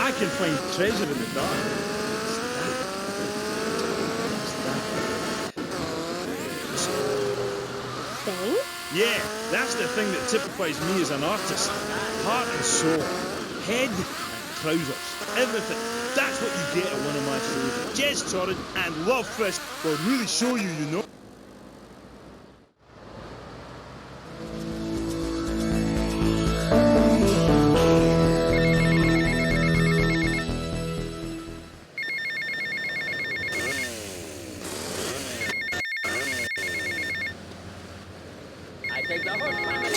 I can find treasure in the dark. Thing? Yeah, that's the thing that typifies me as an artist. Heart and soul. Head and trousers. Everything. That's what you get at one of my shows. Jez Torrent and Love Fist will really show you, you know. I take the horse family.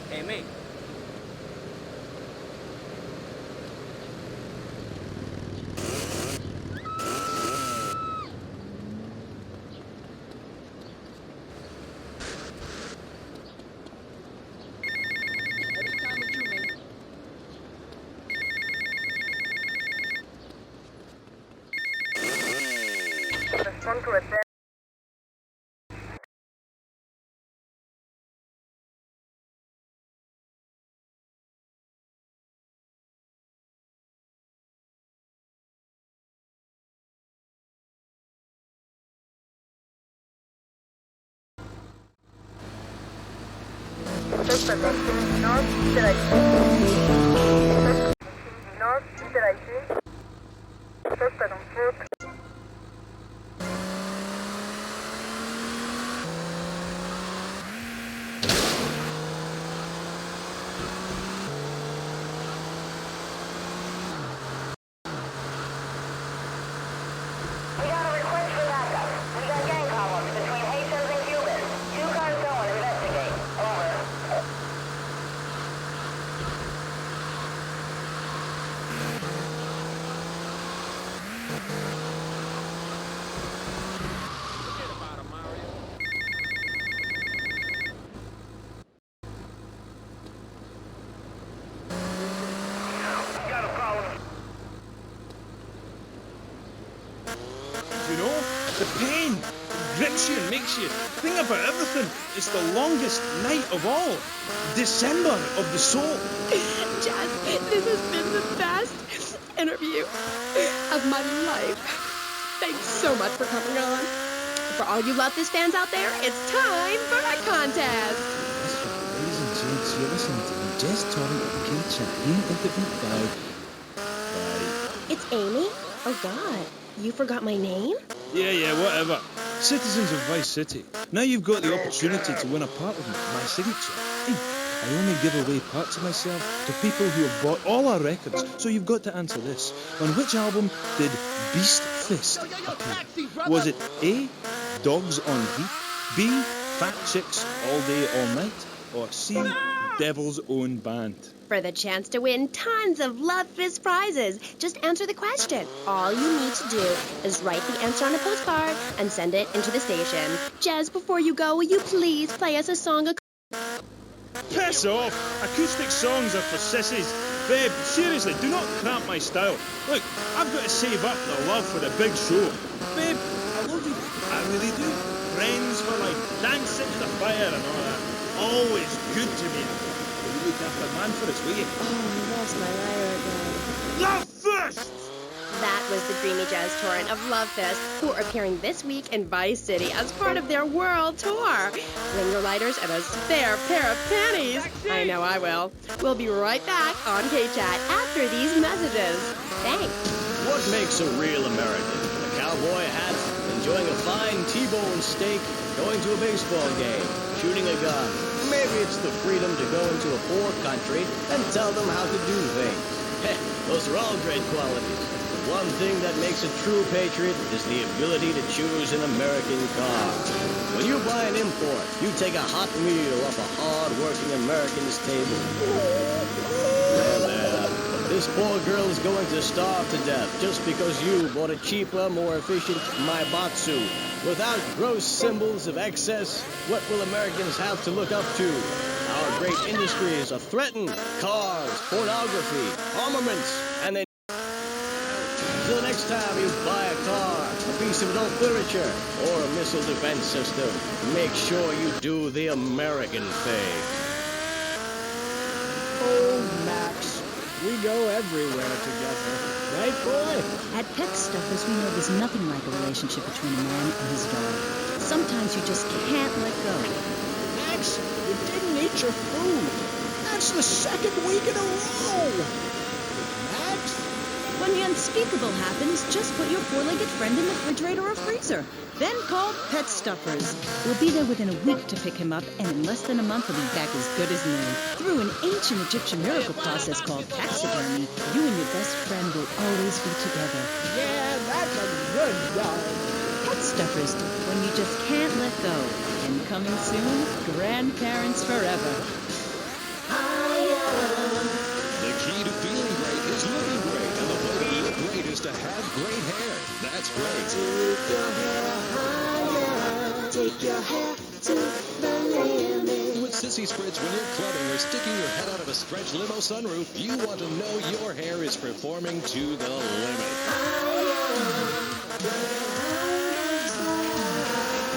Hey, mate. Every time with you, mate. Respond to a dead. North, interagir. Suspect on foot. We got a request for backup. We got gang problems between Haitians and Cubans. 2 cars going, investigate. Over. Forget about him, Mario. We got a problem. You know, the pain grips you and makes you think about everything. It's the longest night of all. December of the soul. Jazz, this has been the best interview of my life. Thanks so much for coming on. For all you Love This fans out there, it's time for my contest. Ladies and gents, you're listening to the Jez Torrent of PCJ interview by... It's Amy? Oh God, you forgot my name? Yeah, whatever. Citizens of Vice City. Now you've got the opportunity to win a part of my signature. Hey, I only give away parts of myself to people who have bought all our records, so you've got to answer this. On which album did Beast Fist appear? Was it A, Dogs on Heat, B, Fat Chicks All Day All Night, or C, Devil's Own Band? For the chance to win tons of Love Fist prizes, just answer the question. All you need to do is write the answer on a postcard and send it into the station. Jez, before you go, will you please play us a song? Piss off! Acoustic songs are for sissies. Babe, seriously, do not cramp my style. Look, I've got to save up the love for the big show. Babe, I love you. I really do. Friends for life, dancing to the fire and all that. Always good to me. Will you look after a man for us, will you? Oh, that's my lighter again. Love first! That was the Dreamy Jazz Torrent of Love Fist, who are appearing this week in Vice City as part of their world tour. Bring your lighters and a spare pair of panties. I know I will. We'll be right back on K-Chat after these messages. Thanks. What makes a real American? A cowboy hat, enjoying a fine T-bone steak, going to a baseball game, shooting a gun. Maybe it's the freedom to go into a poor country and tell them how to do things. Heh, those are all great qualities. One thing that makes a true patriot is the ability to choose an American car. When you buy an import, you take a hot meal off a hard-working American's table. There. This poor girl is going to starve to death just because you bought a cheaper, more efficient Maibatsu. Without gross symbols of excess, what will Americans have to look up to? Our great industries are threatened. Cars, pornography, armaments, and then... So the next time you buy a car, a piece of adult furniture, or a missile defense system, make sure you do the American thing. Oh, Max, we go everywhere together. Right, boy? At Pet Stuffers, we know there's nothing like a relationship between a man and his dog. Sometimes you just can't let go. Max, you didn't eat your food. That's the second week in a row. Max? When the unspeakable happens, just put your four-legged friend in the refrigerator or freezer. Then call Pet Stuffers. We'll be there within a week to pick him up, and in less than a month he'll be back as good as new. Through an ancient Egyptian miracle process called taxidermy, you and your best friend will always be together. Yeah, that's a good dog. Pet Stuffers, when you just can't let go. And coming soon, grandparents forever. The key to feeling great is looking great, and the way to look great is to have great hair. That's great. Take your hair to the limit. With Sissy Spritz, when you're clubbing or sticking your head out of a stretch limo sunroof, you want to know your hair is performing to the limit.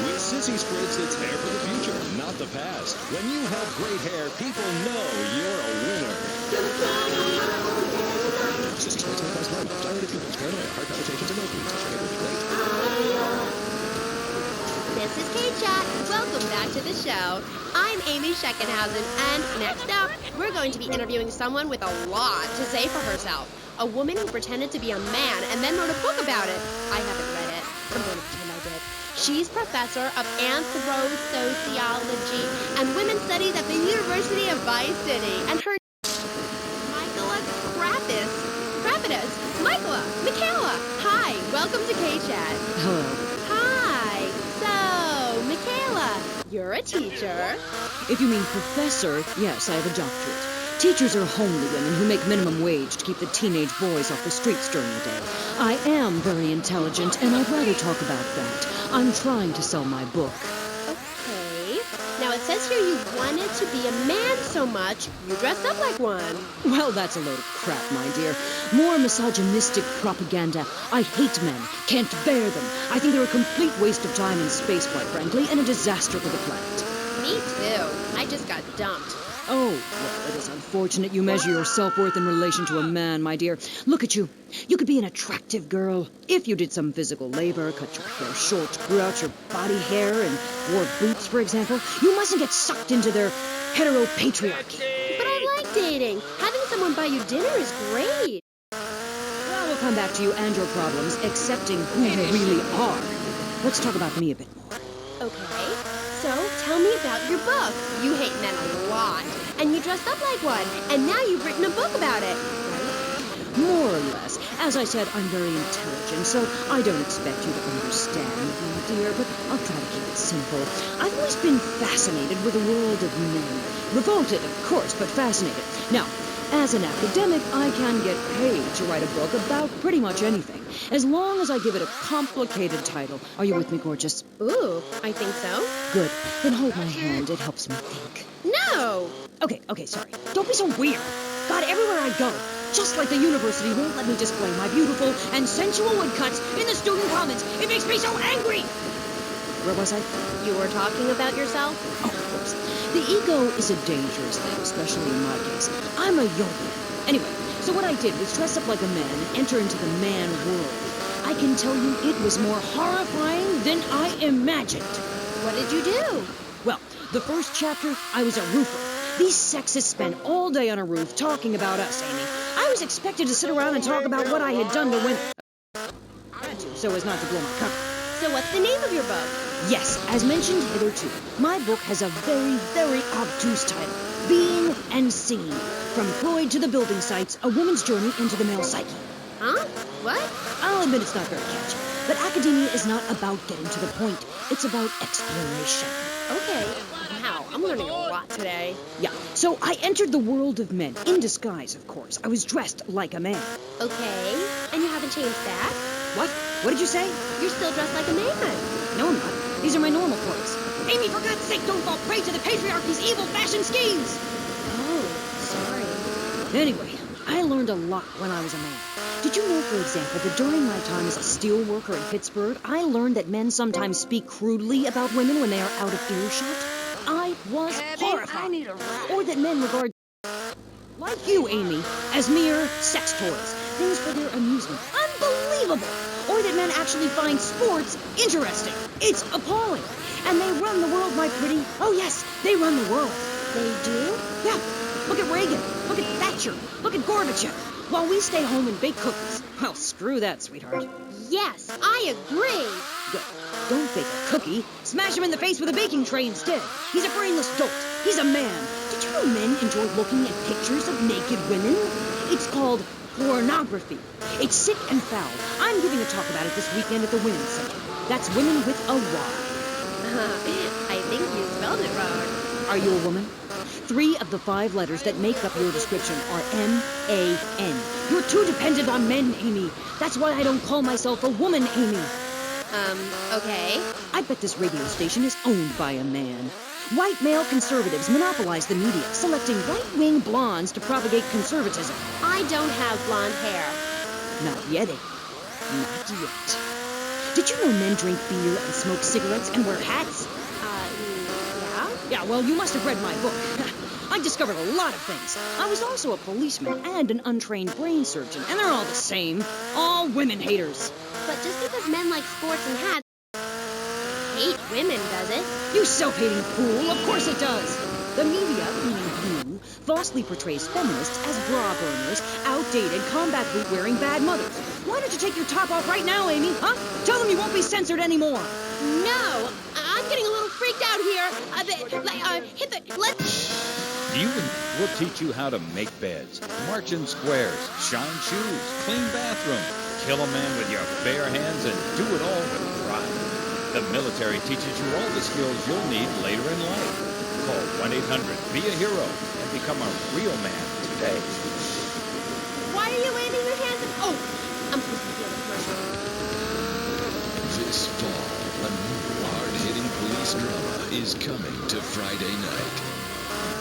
With Sissy Spritz, it's hair for the future, not the past. When you have great hair, people know you're a winner. Sissy Spritz may cause blindness, dilated pupils, paranoia, heart palpitations, and nosebleeds. Your hair will be great. This is K-Chat. Welcome back to the show. I'm Amy Sheckenhausen, and next up, we're going to be interviewing someone with a lot to say for herself. A woman who pretended to be a man and then wrote a book about it. I haven't read it. I'm going to pretend I did. She's professor of anthro-sociology and women's studies at the University of Vice City. And her Michaela Michaela. Hi, welcome to K-Chat. Hello. Hi. So, Michaela, you're a teacher. If you mean professor, yes, I have a doctorate. Teachers are homely women who make minimum wage to keep the teenage boys off the streets during the day. I am very intelligent, and I'd rather talk about that. I'm trying to sell my book. Okay. Now, it says here you wanted to be a man so much, you dressed up like one. Well, that's a load of crap, my dear. More misogynistic propaganda. I hate men. Can't bear them. I think they're a complete waste of time and space, quite frankly, and a disaster for the planet. Me too. I just got dumped. Oh, well, it is unfortunate you measure your self-worth in relation to a man, my dear. Look at you. You could be an attractive girl if you did some physical labor, cut your hair short, grew out your body hair, and wore boots, for example. You mustn't get sucked into their heteropatriarchy. But I like dating. Having someone buy you dinner is great. Well, we'll come back to you and your problems, accepting who you really are. Let's talk about me a bit more. Okay. So, tell me about your book. You hate men a lot, and you dressed up like one, and now you've written a book about it, right? More or less. As I said, I'm very intelligent, so I don't expect you to understand me, dear, but I'll try to keep it simple. I've always been fascinated with the world of men. Revolted, of course, but fascinated. Now, as an academic, I can get paid to write a book about pretty much anything, as long as I give it a complicated title. Are you with me, gorgeous? Ooh, I think so. Good. Then hold my hand. It helps me think. No! Okay, sorry. Don't be so weird. God, everywhere I go, just like the university won't let me display my beautiful and sensual woodcuts in the student commons. It makes me so angry! Where was I? You were talking about yourself? Oh, of course. The ego is a dangerous thing, especially in my case. I'm a young man. Anyway, so what I did was dress up like a man and enter into the man world. I can tell you it was more horrifying than I imagined. What did you do? Well, the first chapter, I was a roofer. These sexists spend all day on a roof talking about us, Amy. I was expected to sit around and talk about what I had done to women. So as not to blow my cover. So what's the name of your book? Yes, as mentioned hitherto, my book has a very, very obtuse title. Being and Seen. From Freud to the building sites, a woman's journey into the male psyche. Huh? What? I'll admit it's not very catchy, but academia is not about getting to the point. It's about exploration. Okay. Wow, I'm learning a lot today. Yeah, so I entered the world of men, in disguise, of course. I was dressed like a man. Okay, and you haven't changed that? What? What did you say? You're still dressed like a man. No, I'm not. These are my normal clothes. Amy, for God's sake, don't fall prey to the patriarchy's evil fashion schemes! Anyway, I learned a lot when I was a man. Did you know, for example, that during my time as a steel worker in Pittsburgh, I learned that men sometimes speak crudely about women when they are out of earshot? I was horrified. I need a ride. Or that men regard, like you, Amy, as mere sex toys, things for their amusement. Unbelievable! Or that men actually find sports interesting. It's appalling. And they run the world, my pretty. Oh, yes, they run the world. They do? Yeah. Look at Reagan. Look at Thatcher. Look at Gorbachev. While we stay home and bake cookies. Well, screw that, sweetheart. Yes, I agree. Good. Don't bake a cookie. Smash him in the face with a baking tray instead. He's a brainless dolt. He's a man. Did you know men enjoy looking at pictures of naked women? It's called pornography. It's sick and foul. I'm giving a talk about it this weekend at the Women's Center. That's women with a Y. I think you spelled it wrong. Are you a woman? 3 of the 5 letters that make up your description are M-A-N. You're too dependent on men, Amy. That's why I don't call myself a woman, Amy. Okay. I bet this radio station is owned by a man. White male conservatives monopolize the media, selecting right-wing blondes to propagate conservatism. I don't have blonde hair. Not yet, Amy. Not yet. Did you know men drink beer and smoke cigarettes and wear hats? Yeah? Yeah, well, you must have read my book. I discovered a lot of things. I was also a policeman and an untrained brain surgeon, and they're all the same. All women haters. But just because men like sports and hats hate women, does it? You self-hating fool, of course it does. The media, meaning you, falsely portrays feminists as bra burners, outdated, combat boot-wearing bad mothers. Why don't you take your top off right now, Amy, huh? Tell them you won't be censored anymore. No, I'm getting a little freaked out here. We'll teach you how to make beds, march in squares, shine shoes, clean bathroom, kill a man with your bare hands, and do it all with pride. The military teaches you all the skills you'll need later in life. Call 1-800-BE-A-HERO and become a real man today. Why are you waving your hands? Oh, I'm supposed to be the commercial. This fall, a new hard-hitting police drama is coming to Friday night.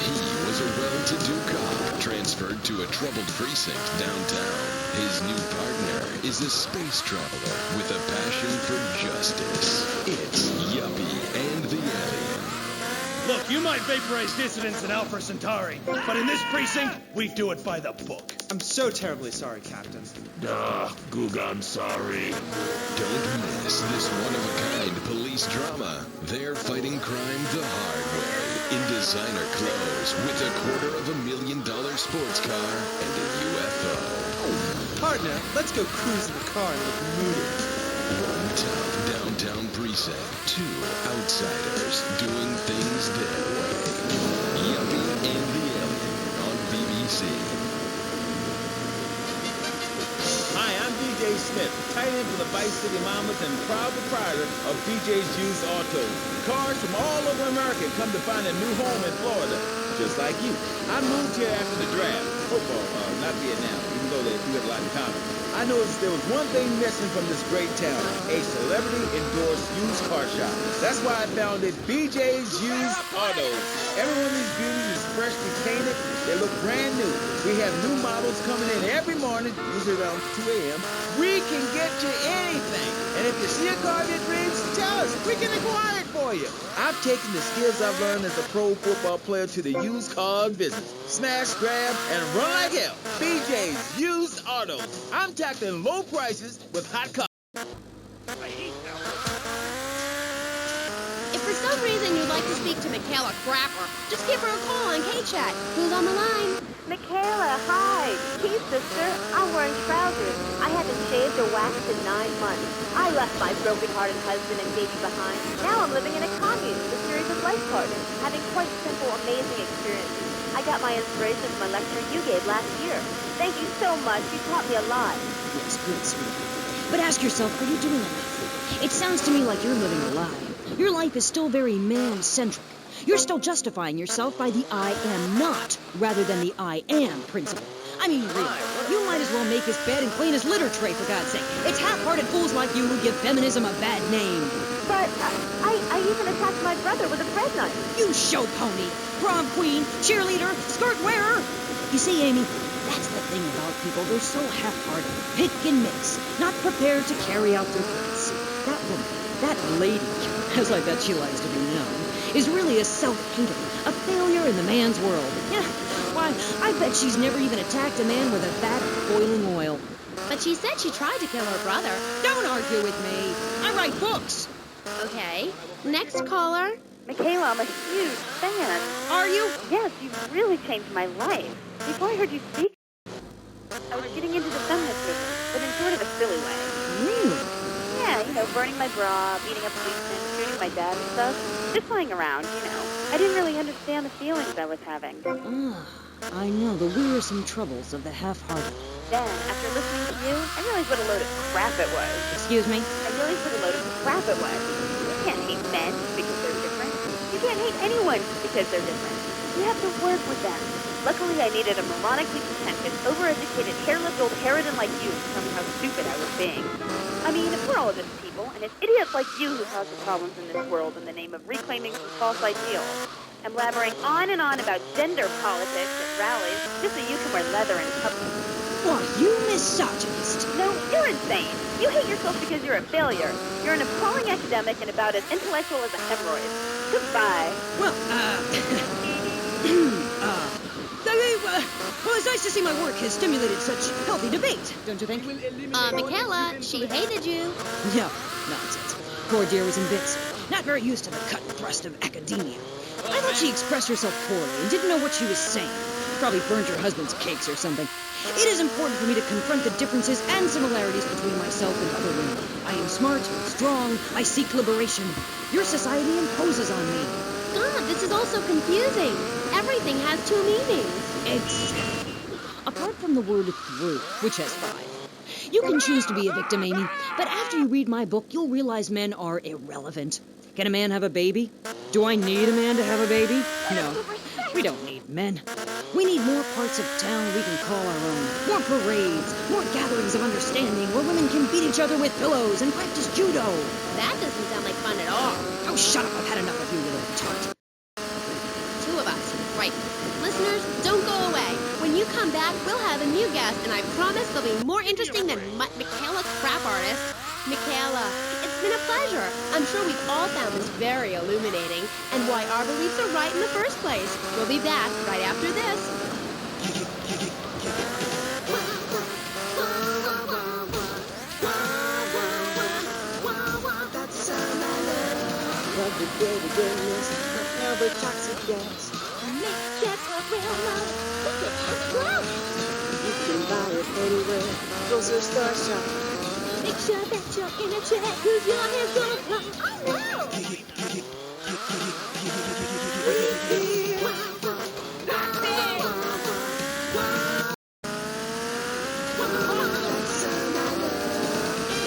He was a well-to-do cop transferred to a troubled precinct downtown. His new partner is a space traveler with a passion for justice. It's Yuppie and the Alien. Look, you might vaporize dissidents in Alpha Centauri, but in this precinct, we do it by the book. I'm so terribly sorry, Captain. I'm sorry. Don't miss this one-of-a-kind police drama. They're fighting crime the hard way in designer clothes with $250,000 sports car and a UFO. Partner, let's go cruise in the car and look moody. One tough downtown precinct, 2 outsiders doing things their way. Yuppie and the Alien on BBC. Hi, I'm DJ Smith, tight end for the Vice City Mamas and proud proprietor of BJ's Used Autos. Cars from all over America come to find a new home in Florida, just like you. I moved here after the draft. Football, not Vietnam, even though they do have a lot in common. I noticed there was one thing missing from this great town, a celebrity-endorsed used car shop. That's why I founded BJ's Used Autos. Every one of these beauties is freshly painted. They look brand new. We have new models coming in every morning, usually around 2 a.m. We can get you anything. And if you see a car that reads, tell us. We can acquire it for you. I've taken the skills I've learned as a pro football player to the used car business. Smash, grab, and run like hell. BJ's Used Autos. I'm tackling low prices with hot cars. If for some reason you'd like to speak to Michaela Crapper, just give her a call on K-Chat. Who's on the line? Michaela, hi. Hey, sister. I'm wearing trousers. I haven't shaved or waxed in 9 months. I left my broken-hearted husband and baby behind. Now I'm living in a commune with a series of life partners, having quite simple, amazing experiences. I got my inspiration from a lecture you gave last year. Thank you so much. You taught me a lot. Yes, good, sweetie. But ask yourself, are you doing enough? It sounds to me like you're living a lie. Your life is still very man-centric. You're still justifying yourself by the I am not, rather than the I am principle. I mean, really, you might as well make his bed and clean his litter tray, for God's sake. It's half-hearted fools like you who give feminism a bad name. But I even attacked my brother with a bread knife. You show pony, prom queen, cheerleader, skirt wearer. You see, Amy, That's the thing about people. They're so half-hearted. Pick and mix. Not prepared to carry out their purpose. That woman, that lady, as I bet she likes to be known, is really a self-hater. A failure in the man's world. Yeah, why, I bet she's never even attacked a man with a vat of boiling oil. But she said she tried to kill her brother. Don't argue with me. I write books. Okay. Next caller. Michaela, I'm a huge fan. Are you? Yes, you've really changed my life. Before I heard you speak, I was getting into the feminist movement, but in sort of a silly way. Really? Yeah, you know, burning my bra, beating up policemen, shooting my dad and stuff. Just playing around, you know. I didn't really understand the feelings I was having. I know the wearisome troubles of the half-hearted. Then, after listening to you, I realized what a load of crap it was. Excuse me? I realized what a load of crap it was. You can't hate men because they're different. You can't hate anyone because they're different. You have to work with them. Luckily, I needed a moronically pretentious, overeducated, hairless old harridan like you to tell me how stupid I was being. I mean, we're all just people, and it's idiots like you who cause the problems in this world in the name of reclaiming some false ideals. I'm blabbering on and on about gender politics at rallies just so you can wear leather in public. Why, you misogynist. No, you're insane. You hate yourself because you're a failure. You're an appalling academic and about as intellectual as a hemorrhoid. Goodbye. Well, well, it's nice to see my work has stimulated such healthy debate, don't you think? Michaela, she hated you. No, nonsense. Poor dear was in bits. Not very used to the cut and thrust of academia. I thought she expressed herself poorly and didn't know what she was saying. Probably burned her husband's cakes or something. It is important for me to confront the differences and similarities between myself and other women. I am smart, strong, I seek liberation. Your society imposes on me. God, this is all so confusing. Everything has two meanings. Exactly. Apart from the word through, which has 5. You can choose to be a victim, Amy, but after you read my book, you'll realize men are irrelevant. Can a man have a baby? Do I need a man to have a baby? No, we don't need men. We need more parts of town we can call our own. More parades, more gatherings of understanding where women can beat each other with pillows and practice judo. That doesn't sound like fun at all. Oh, shut up. I've had enough of you, little tart. 2 of us. Right. Listeners, don't go away. When you come back, we'll have a new guest, and I promise they'll be more interesting than Michaela Crap Artist. Michaela, it's been a pleasure. I'm sure we've all found this very illuminating, and why our beliefs are right in the first place. We'll be back right after this. Every day to goodness, every toxic gas. Make that a real love. You can buy it anywhere. Grocery store shop. Make sure that you're in a chair, cause your hair's gonna come. Oh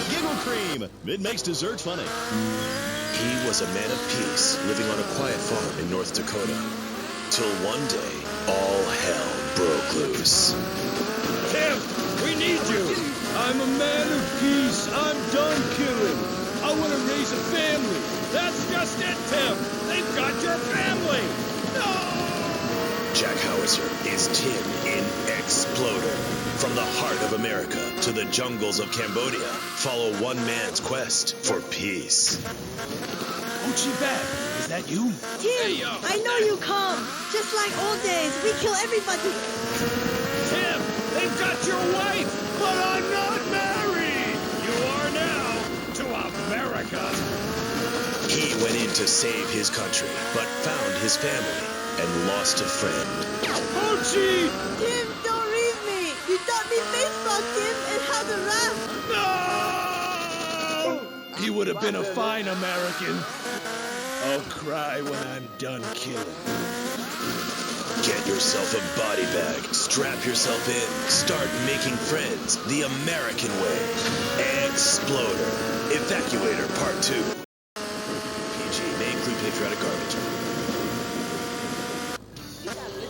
Giggle Cream! It makes dessert funny. He was a man of peace, living on a quiet farm in North Dakota. Till one day, all hell broke loose. Tim, we need you. I'm a man of peace. I'm done killing. I want to raise a family. That's just it, Tim. They've got your family. No! Jack Howitzer is Tim in Exploder. From the heart of America to the jungles of Cambodia, follow one man's quest for peace. Uchi Bad, is that you? Tim, I know you come. Just like old days, we kill everybody. Tim, they've got your wife, but I'm not married. You are now to America. He went in to save his country, but found his family and lost a friend. Uchi! Tim, don't leave me. You taught me baseball, Tim, and how to rap. No! He would have been a fine American. I'll cry when I'm done killing. Get yourself a body bag, strap yourself in, start making friends the American way. Exploder. Evacuator Part 2. PG may include patriotic garbage.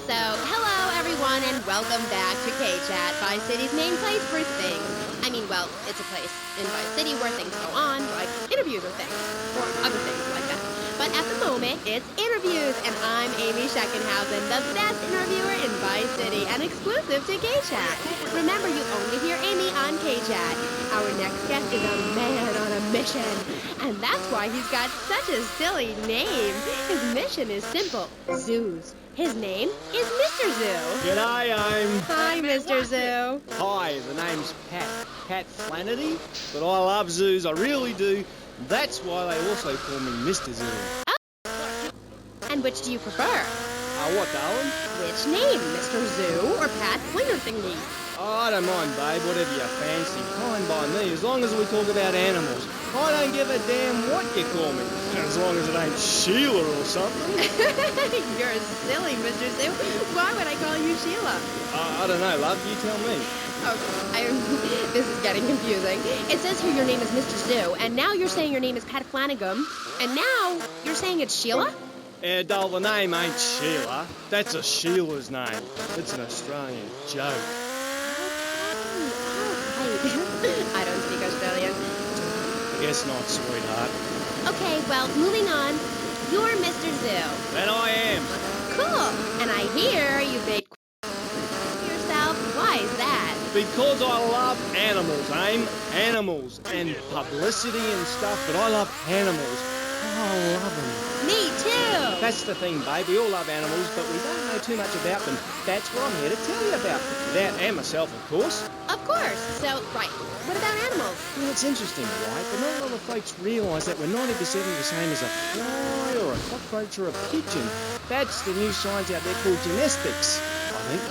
So, hello everyone, and welcome back to K-Chat, Vice City's main place for things. I mean, well, it's a place in Vice City where things go on, like interviews or things, or other things like that. But at the moment, it's interviews, and I'm Amy Sheckenhausen, the best interviewer in Vice City and exclusive to K-Chat. Remember, you only hear Amy on K-Chat. Our next guest is a man on a mission, and that's why he's got such a silly name. His mission is simple, zoos. His name is Mr. Zoo. G'day, Aim. Hi, Mr. Zoo. Hi, the name's Pat Flannery, but I love zoos, I really do. That's why they also call me Mr. Zoo. Oh. And which do you prefer? What, darling? Which name, Mr. Zoo or Pat Flinger Thingy? Oh, I don't mind, babe, whatever you fancy. Fine by me, as long as we talk about animals. I don't give a damn what you call me, as long as it ain't Sheila or something. You're silly, Mr. Zoo. Why would I call you Sheila? I don't know, love, you tell me. Oh, this is getting confusing. It says here your name is Mr. Zoo, and now you're saying your name is Pat Flanagan, and now you're saying it's Sheila? Doll, the name ain't Sheila. That's a Sheila's name. It's an Australian joke. I don't speak Australian. I guess not, sweetheart. Okay, well, moving on. You're Mr. Zoo. Then I am. Cool. And I hear you made yourself. Why is that? Because I love animals, Aim. Animals and publicity and stuff, but I love animals. I love them. Me too. That's the thing, babe. We all love animals, but we don't know too much about them. That's what I'm here to tell you about. That and myself, of course. Of course. So, right. What about animals? Well, it's interesting, right? But not a lot of folks realise that we're 90% the same as a fly or a cockroach or a pigeon. That's the new science out there called genetics, I think,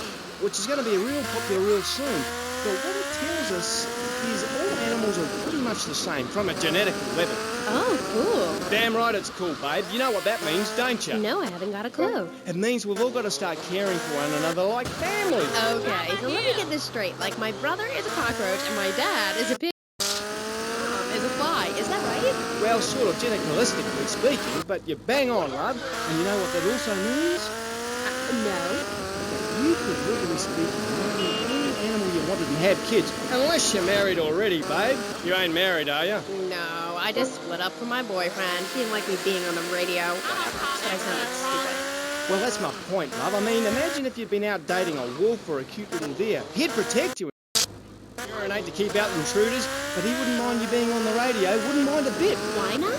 which is going to be real popular real soon. But what it tells us is all animals are pretty much the same from a genetic level. Oh, cool. Damn right it's cool, babe. You know what that means, don't you? No, I haven't got a clue. It means we've all got to start caring for one another like family. Okay, so let me get this straight. Like, my brother is a cockroach and my dad is a pig. Is a fly. Is that right? Well, sort of genetically speaking, but you're bang on, love. And you know what that also means? No. You could legally speaking marry any animal you wanted and have kids. Unless you're married already, babe. You ain't married, are you? No, I just split up from my boyfriend. He didn't like me being on the radio. So I sounded stupid. Well, that's my point, love. I mean, imagine if you'd been out dating a wolf or a cute little deer. He'd protect you. To keep out intruders, but he wouldn't mind you being on the radio, wouldn't mind a bit. Why not?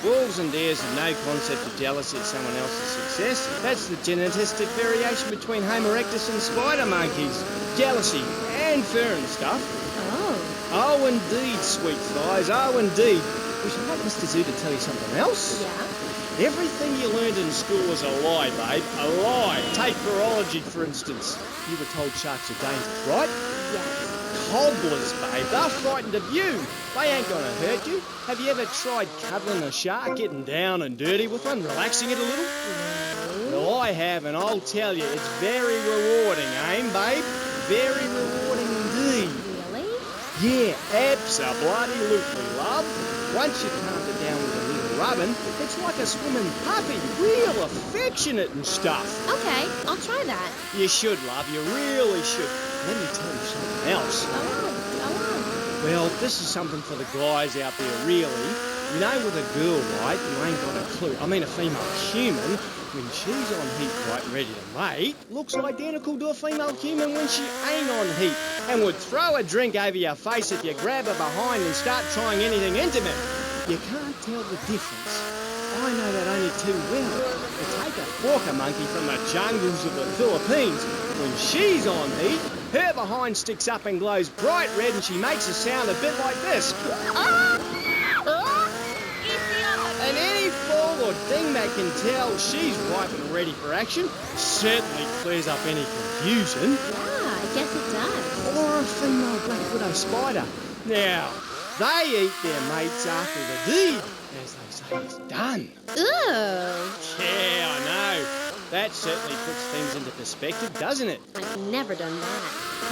Wolves and deers have no concept of jealousy at someone else's success. That's the genetic variation between Homo erectus and spider monkeys. Jealousy and fur and stuff. Oh, indeed, sweet thighs, oh, indeed. Would you like Mr. Zoo to tell you something else? Yeah? Everything you learned in school was a lie, babe. A lie. Take virology, for instance. You were told sharks are dangerous, right? Yes. Cobblers, babe. They're frightened of you. They ain't gonna hurt you. Have you ever tried cuddling a shark, getting down and dirty with one, relaxing it a little? No. Well, I have, and I'll tell you, it's very rewarding, ain't babe? Very rewarding indeed. Really? Yeah, abso-bloody-lutely, love. Once you calm it down with a little rubbing, it's like a swimming puppy, real affectionate and stuff. Okay, I'll try that. You should, love, you really should. Let me tell you something else. Go on. Well, this is something for the guys out there, really. You know, with a girl, right, you ain't got a clue. I mean, a female human, when she's on heat, right, ready to mate, looks identical to a female human when she ain't on heat, and would throw a drink over your face if you grab her behind and start trying anything intimate. You can't tell the difference. I know that only too well. To take a forker monkey from the jungles of the Philippines, when she's on heat, her behind sticks up and glows bright red and she makes a sound a bit like this. And any fool or dingbat can tell she's ripe and ready for action. Certainly clears up any confusion. Yeah, I guess it does. Or a female black widow spider. Now, they eat their mates after the deed, as they say it's done. Ooh. Yeah, I know. That certainly puts things into perspective, doesn't it? I've never done that.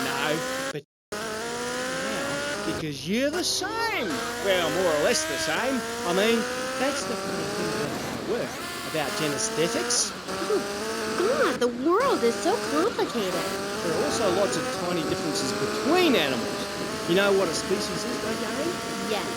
No, but now, because you're the same. Well, more or less the same. I mean, that's the funny thing about our work, about genesthetics. Oh, God, the world is so complicated. There are also lots of tiny differences between animals. You know what a species is, don't you, Amy? Yes.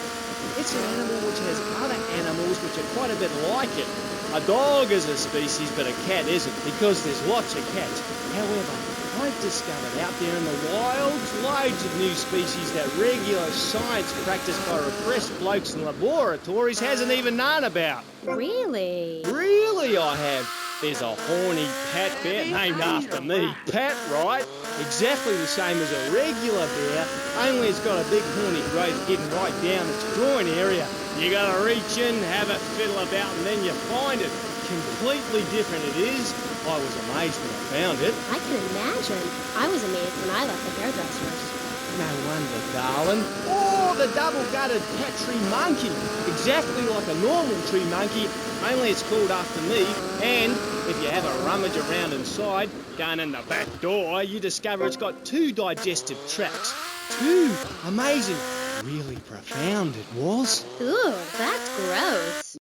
It's an animal which has other animals which are quite a bit like it. A dog is a species, but a cat isn't, because there's lots of cats. However, I've discovered out there in the wild loads of new species that regular science practiced by repressed blokes in laboratories hasn't even known about. Really? Really, I have. There's a horny Pat bear named after me. Pat, right? Exactly the same as a regular bear, only it's got a big horny growth getting right down its groin area. You gotta reach in, have a fiddle about, and then you find it. Completely different it is. I was amazed when I found it. I can imagine. I was amazed when I left the hairdresser's. No wonder, darling. Oh, the double-gutted pet tree monkey. Exactly like a normal tree monkey, only it's called after me. And if you have a rummage around inside, going in the back door, you discover it's got 2 digestive tracts. 2. Amazing. Really profound it was. Ooh, that's gross.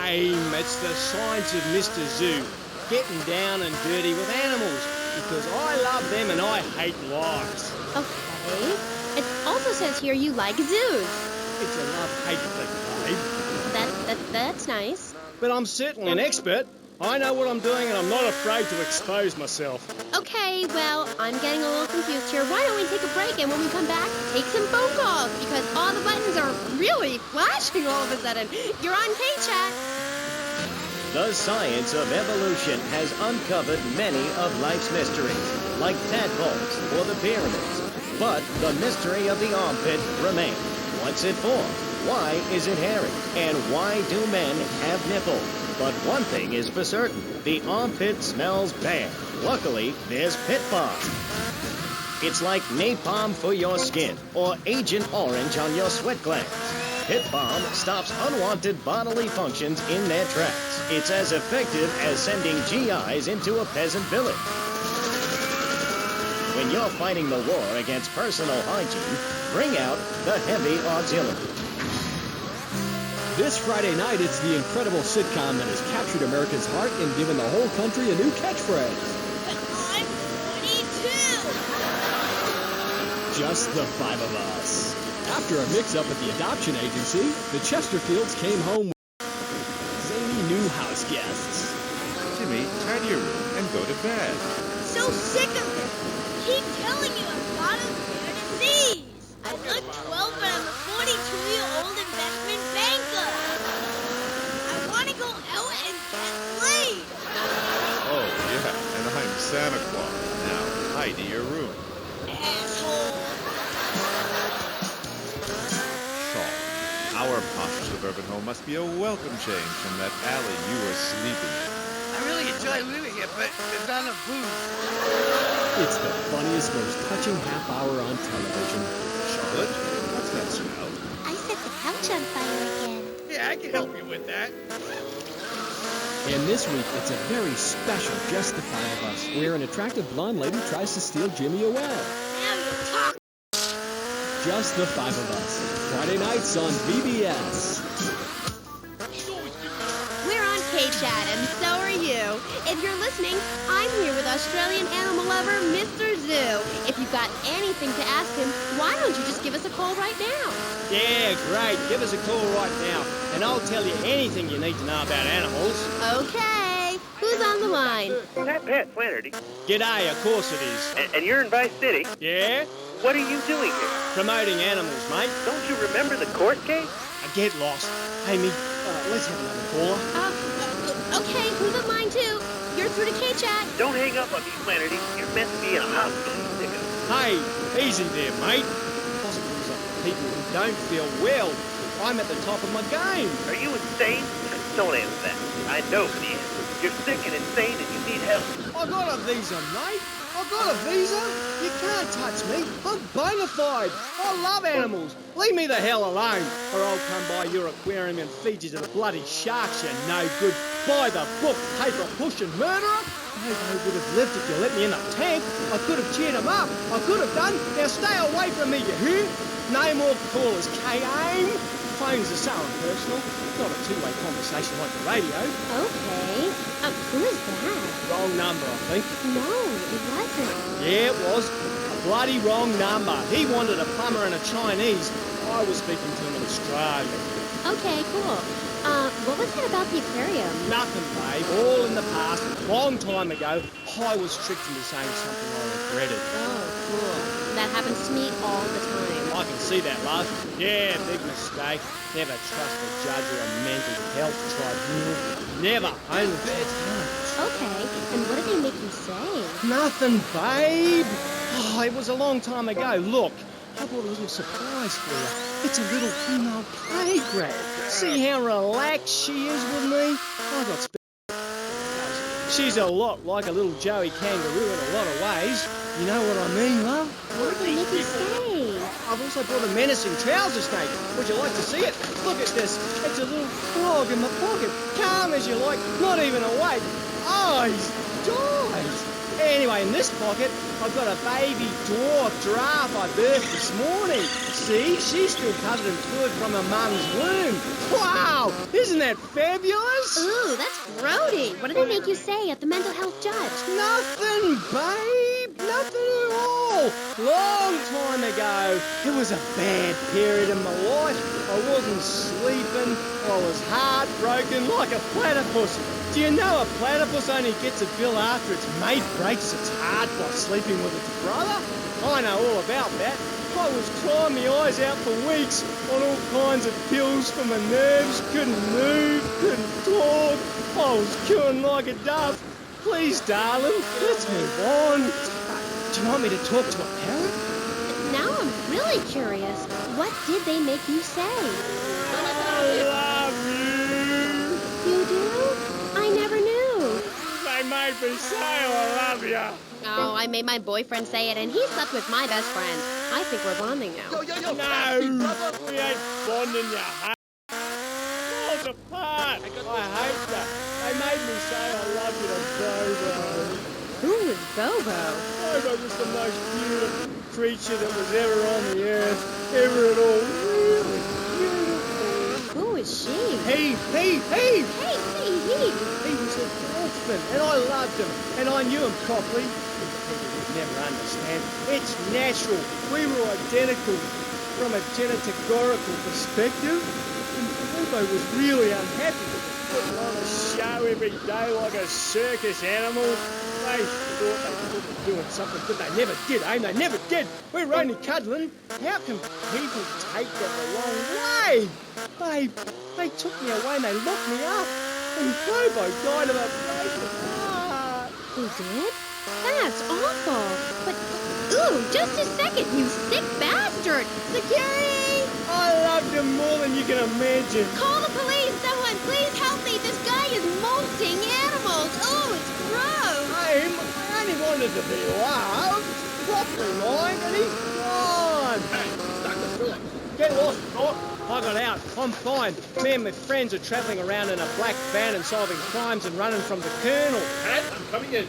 Aim, it's the science of Mr. Zoo. Getting down and dirty with animals. Because I love them and I hate lies. Okay. It also says here you like zoos. It's a love-hate thing, babe. That's nice. But I'm certainly an expert. I know what I'm doing and I'm not afraid to expose myself. Okay, well, I'm getting a little confused here. Why don't we take a break and when we come back, take some phone calls because all the buttons are really flashing all of a sudden. You're on K-Chat. The science of evolution has uncovered many of life's mysteries, like tadpoles or the pyramids. But the mystery of the armpit remains. What's it for? Why is it hairy? And why do men have nipples? But one thing is for certain, the armpit smells bad. Luckily, there's Pit Balm. It's like napalm for your skin, or Agent Orange on your sweat glands. Pit Balm stops unwanted bodily functions in their tracks. It's as effective as sending GIs into a peasant village. When you're fighting the war against personal hygiene, bring out the heavy auxiliary. This Friday night, it's the incredible sitcom that has captured America's heart and given the whole country a new catchphrase. I'm 42. Just the 5 of us. After a mix-up at the adoption agency, the Chesterfields came home with zany new house guests. Jimmy, tidy your room and go to bed. So sick of it. Keep telling you I've got a rare disease. I look 12, but I'm a 42-year-old investment banker. I want to go out and get laid. Oh, yeah, and I'm Santa Claus. Now, tidy your room. Asshole. Our posh suburban home must be a welcome change from that alley you were sleeping in. I really enjoy living here, but there's not enough food. It's the funniest, most touching half hour on television. Charlotte, what's that smell? I set the couch on fire again. Yeah, I can help you with that. And this week, it's a very special Just the 5 of Us, where an attractive blonde lady tries to steal Jimmy away. Now you talk. Just the 5 of Us. Friday nights on VBS. We're on K-Chat, and so are you. If you're listening, I'm here with Australian animal lover, Mr. Zoo. If you've got anything to ask him, why don't you just give us a call right now? Yeah, great. Give us a call right now, and I'll tell you anything you need to know about animals. Okay. Who's on the line? Pat Flannery. G'day, of course it is. And you're in Vice City? Yeah? What are you doing here? Promoting animals, mate. Don't you remember the court case? I get lost. Hey, let's have another caller. Okay, who's on line 2? You're through to K-Chat. Don't hang up on me, Flannery. You're meant to be in a hospital, you sicko. Hey, easy there, mate. Hospitals are for people who don't feel well. I'm at the top of my game. Are you insane? Don't answer that. I know the answer. You're sick and insane and you need help. I got a visa, mate. I got a visa. You can't touch me. I'm bona fide. I love animals. Leave me the hell alone, or I'll come by your aquarium and feed you to the bloody sharks, you no good, by the book, paper pushing murderer. They would have lived if you let me in the tank. I could have cheered them up. I could have done. Now stay away from me, you hear? No more callers, K-Aim. Phones are so impersonal. Not a two-way conversation like the radio. Okay. Who is that? Wrong number, I think. No, it wasn't. Yeah, it was. A bloody wrong number. He wanted a plumber and a Chinese. I was speaking to him in Australia. Okay, cool. What was that about the aquarium? Nothing, babe. All in the past. Long time ago, I was tricked into saying something I regretted. Oh, cool. That happens to me all the time. I can see that, love. Yeah, big mistake. Never trust a judge or a mental health tribunal. Never. Only bad times. Okay, and what did they make you say? Nothing, babe. Oh, it was a long time ago. Look, I brought a little surprise for you. It's a little female playground. See how relaxed she is with me? I got she's a lot like a little Joey kangaroo in a lot of ways. You know what I mean, love? What did they make you say? I've also brought a menacing trouser snake. Would you like to see it? Look at this. It's a little frog in my pocket. Calm as you like, not even awake. Eyes, dies. Anyway, in this pocket, I've got a baby dwarf giraffe I birthed this morning. See, she's still covered in fluid from her mum's womb. Wow, isn't that fabulous? Ooh, that's grody. What did they make you say at the mental health judge? Nothing, babe. Nothing at all. Long time ago. It was a bad period in my life. I wasn't sleeping. I was heartbroken like a platypus. Do you know a platypus only gets a bill after its mate breaks its heart by sleeping with its brother? I know all about that. I was crying my eyes out for weeks on all kinds of pills for my nerves. Couldn't move, couldn't talk. I was cooing like a dove. Please, darling, let's move on. Do you want me to talk to a parrot? Now I'm really curious. What did they make you say? I love you. You do? I never knew. They made me say I love you. Oh, I made my boyfriend say it, and he slept with my best friend. I think we're bonding now. No, we ain't bonding, you hate. Falls apart. I hate that. They made me say I love you to Bobo. Who was Bobo? Bobo was the most beautiful creature that was ever on the earth. Ever at all. Really beautiful. Who is she? He. Hey, He was a dolphin, and I loved him, and I knew him properly. People would never understand. It's natural. We were identical from a genetagorical perspective. And Bobo was really unhappy, putting on a show every day like a circus animal. They thought they could be doing something, but they never did, eh? They never did. We were only cuddling. How can people take that the wrong way? They took me away and they locked me up. And Bobo died of a broken heart. He did? That's awful. But, ooh, just a second, you sick bastard. Security! I loved him more than you can imagine. Call the police, someone. Please help me. This guy is molting animals. Oh, it's gross. I only wanted to be loved. Properly, mind, and he's gone. Hey, Dr. Phillips. Get lost, Doc. I got out. I'm fine. Me and my friends are travelling around in a black van and solving crimes and running from the Colonel. Pat, I'm coming in.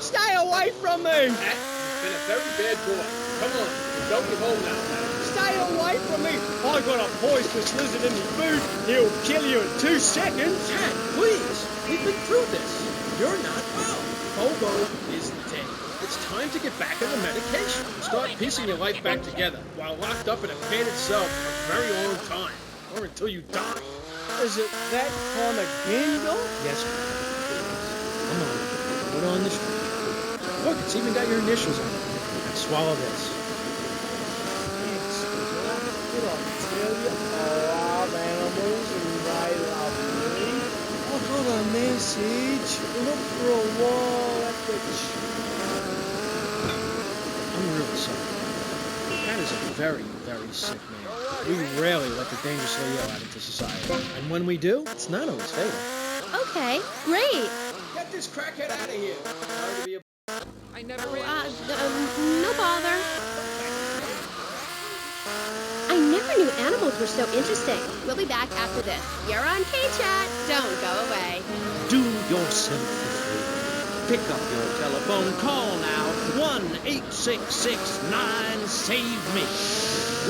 Stay away from me! Pat, you've been a very bad boy. Come on, don't get home now, Pat. Stay away from me! I got a poisonous lizard in my boot. He'll kill you in 2 seconds. Pat, please. We've been through this. You're not well. Bobo is dead. It's time to get back on the medication. Start piecing your life back together while locked up in a padded cell for a very long time. Or until you die. Is it that time again, Doc? Yes, come on. Put on the street. Look, it's even got your initials on it. Now swallow this. Thanks, Doc. Did I tell you I love animals and they love me? I got a message. Look for a while at the I'm really sorry. Pat is a very, very sick man. We rarely let the dangerous Leo out into society. And when we do, it's not always fatal. Okay, great. Get this crackhead out of here. Sorry to be a... I never No bother. I never knew animals were so interesting. We'll be back after this. You're on K-Chat. Don't go away. Do yourself a favor. Pick up your telephone. Call now. 1-866-9-SAVE-ME.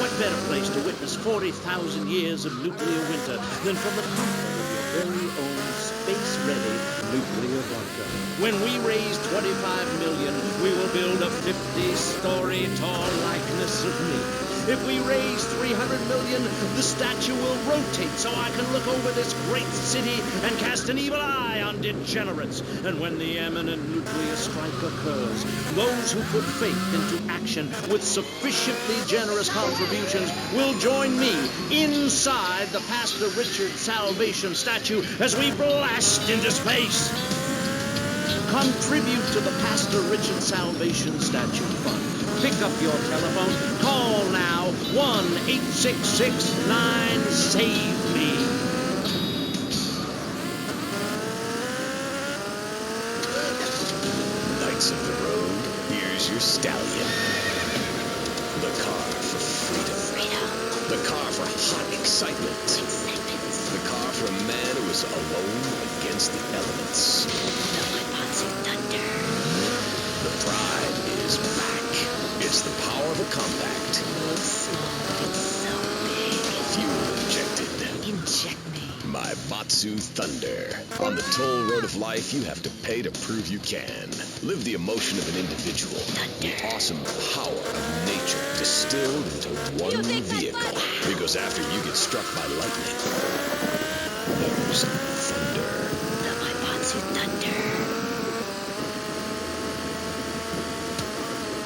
What better place to witness 40,000 years of nuclear winter than from the comfort of your very own space-ready nuclear bunker? When we raise 25 million, we will build a 50-story tall likeness of me. If we raise 300 million, the statue will rotate so I can look over this great city and cast an evil eye on degenerates. And when the imminent nuclear strike occurs, those who put faith into action with sufficiently generous contributions will join me inside the Pastor Richard Salvation statue as we blast into space. Contribute to the Pastor Richard Salvation Statue Fund. Pick up your telephone. Call now. 1-866-9-SAVE-ME. Knights of the road, here's your stallion. The car for freedom. The car for hot excitement. The car for a man who is alone against the elements. Thunder. The pride is back. It's the power of a compact. It's so big. Fuel injected. Inject me. My Matsu Thunder. On the toll road of life, you have to pay to prove you can. Live the emotion of an individual. The awesome power of nature distilled into one vehicle. Because after you get struck by lightning, there's thunder. The Matsu Thunder.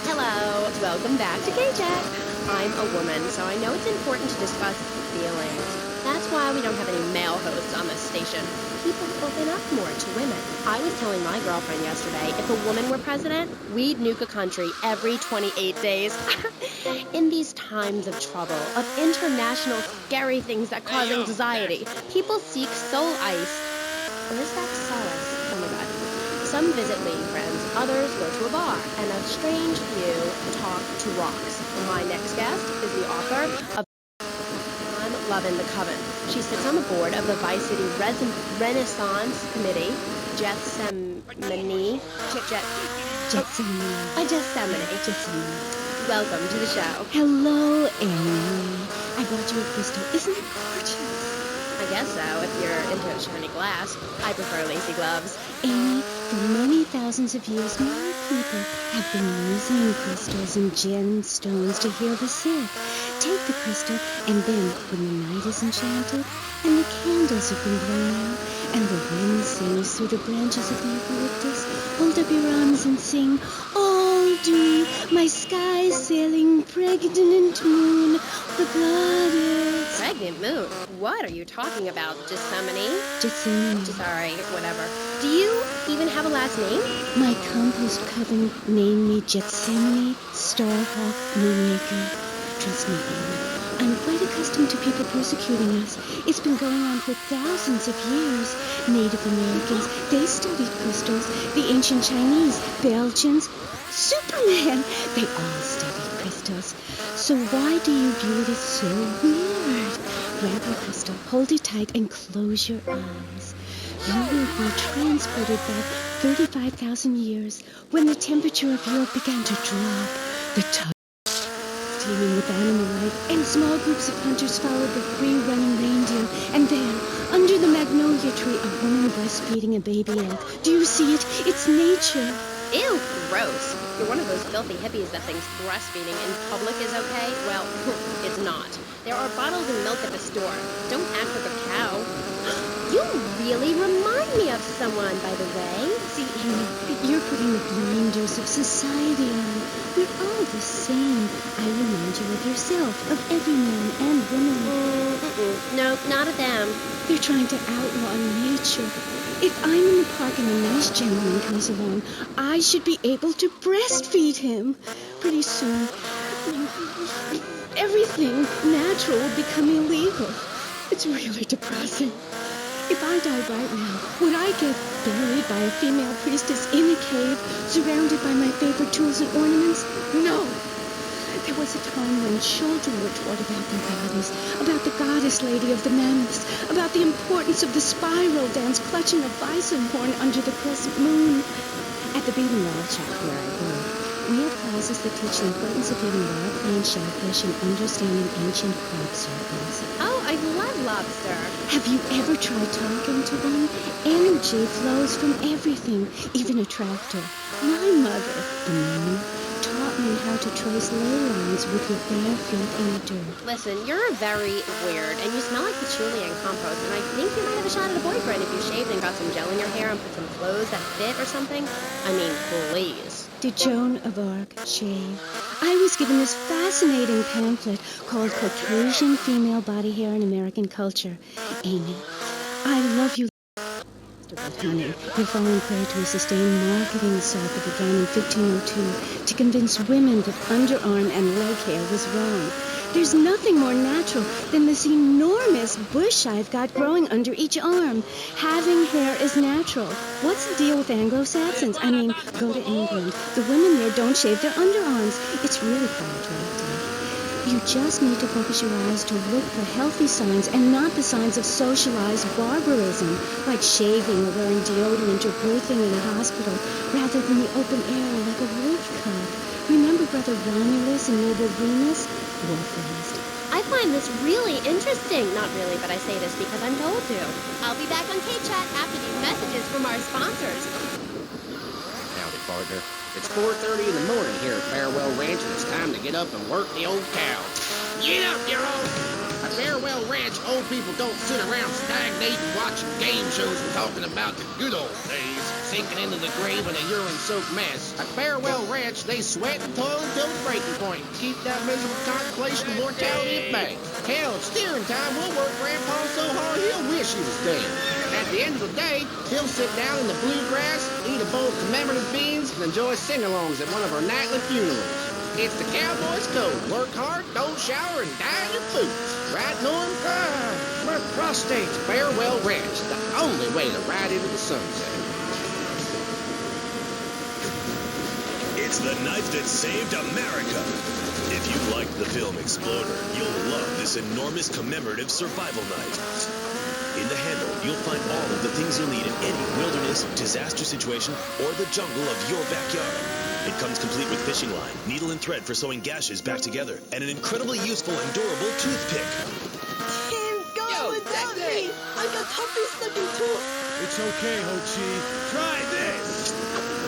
Hello, welcome back to K-Jack. I'm a woman, so I know it's important to discuss feelings. That's why we don't have any male hosts on this station. People open up more to women. I was telling my girlfriend yesterday, if a woman were president, we'd nuke a country every 28 days. In these times of trouble, of international scary things that cause anxiety, people seek soul ice. Or is that solace? Oh my God. Some visit lady friends, others go to a bar, and a strange few talk to rocks. My next guest is the author of Lovin' the Coven. She sits on the board of the Vice City Renaissance Committee, Gethsemane. Welcome to the show. Hello, Amy. I brought you a crystal. Isn't it gorgeous? I guess so, if you're into shiny glass. I prefer lacy gloves. Amy, for many thousands of years, many people have been using crystals and gemstones to heal the sick. Take the crystal, and then, when the night is enchanted, and the candles have been blown out, and the wind sings through the branches of the eucalyptus, hold up your arms and sing, all deep, my sky-sailing pregnant moon, the goddess. Pregnant moon? What are you talking about, Gethsemane? Gethsemane. Sorry, whatever. Do you even have a last name? My compost coven named me Gethsemane Starhawk Moonmaker. Trust me, Amy, I'm quite accustomed to people persecuting us. It's been going on for thousands of years. Native Americans, they studied crystals. The ancient Chinese, Belgians, Superman, they all studied crystals. So why do you view it as so weird? Grab your crystal, hold it tight, and close your eyes. You will be transported back 35,000 years when the temperature of Europe began to drop. The teeming with animal life, and small groups of hunters followed the free-running reindeer, and there, under the magnolia tree, a woman breastfeeding a baby egg. Do you see it? It's nature. Ew, gross. You're one of those filthy hippies that thinks breastfeeding in public is okay? Well, it's not. There are bottles of milk at the store. Don't act like a cow. You really remind me of someone, by the way. See, Amy, you're putting the blinders of society on. We're all the same. I remind you of yourself, of every man and woman. No, not of them. They're trying to outlaw nature. If I'm in the park and a nice gentleman comes along, I should be able to breastfeed him. Pretty soon, everything natural will become illegal. It's really depressing. If I died right now, would I get buried by a female priestess in a cave, surrounded by my favorite tools and ornaments? No. There was a time when children were taught about their bodies, about the goddess lady of the mammoths, about the importance of the spiral dance clutching a bison horn under the crescent moon. At the Beating Wild Shop where I work, we have classes that teach the importance of eating wild plant shellfish and understanding ancient crop circles. Oh, I love lobster. Have you ever tried talking to one? Energy flows from everything, even a tractor. My mother, the moon, taught me how how to trace ley lines with your bare feet in the dirt. Listen, you're very weird, and you smell like patchouli and compost, and I think you might have a shot at a boyfriend if you shaved and got some gel in your hair and put some clothes that fit or something. I mean, please. Did Joan of Arc shave? I was given this fascinating pamphlet called Caucasian Female Body Hair in American Culture. Amy, I love you. But honey, you're falling prey to a sustained marketing assault that began in 1502 to convince women that underarm and leg hair was wrong. There's nothing more natural than this enormous bush I've got growing under each arm. Having hair is natural. What's the deal with Anglo-Saxons? I mean, go to England. The women there don't shave their underarms. It's really quite attractive. You just need to focus your eyes to look for healthy signs and not the signs of socialized barbarism, like shaving or wearing deodorant or birthing in a hospital, rather than the open air like a wolf cub. Remember Brother Romulus and noble Remus? Wolf-raised. I find this really interesting. Not really, but I say this because I'm told to. I'll be back on K-Chat after these messages from our sponsors. Howdy, partner. It's 4:30 in the morning here at Farewell Ranch, and it's time to get up and work the old cow. Get up, y'all! At Farewell Ranch, old people don't sit around stagnating, watching game shows and talking about the good old days, sinking into the grave in a urine-soaked mess. At Farewell Ranch, they sweat and toil until the breaking point to keep that miserable contemplation of mortality at bay. Hell, at steering time, we'll work Grandpa so hard he'll wish he was dead. At the end of the day, he'll sit down in the bluegrass, eat a bowl of commemorative beans, and enjoy sing-alongs at one of our nightly funerals. It's the cowboy's code. Work hard, don't shower, and die in your boots. Right, Norm? We're prostate. Farewell Ranch, the only way to ride into the sunset. It's the knife that saved America. If you liked the film Exploder, you'll love this enormous commemorative survival knife. In the handle, you'll find all of the things you'll need in any wilderness, disaster situation, or the jungle of your backyard. It comes complete with fishing line, needle and thread for sewing gashes back together, and an incredibly useful and durable toothpick. Can't go without me. I got puppies looking too. It's okay, Ho-Chi. Try this.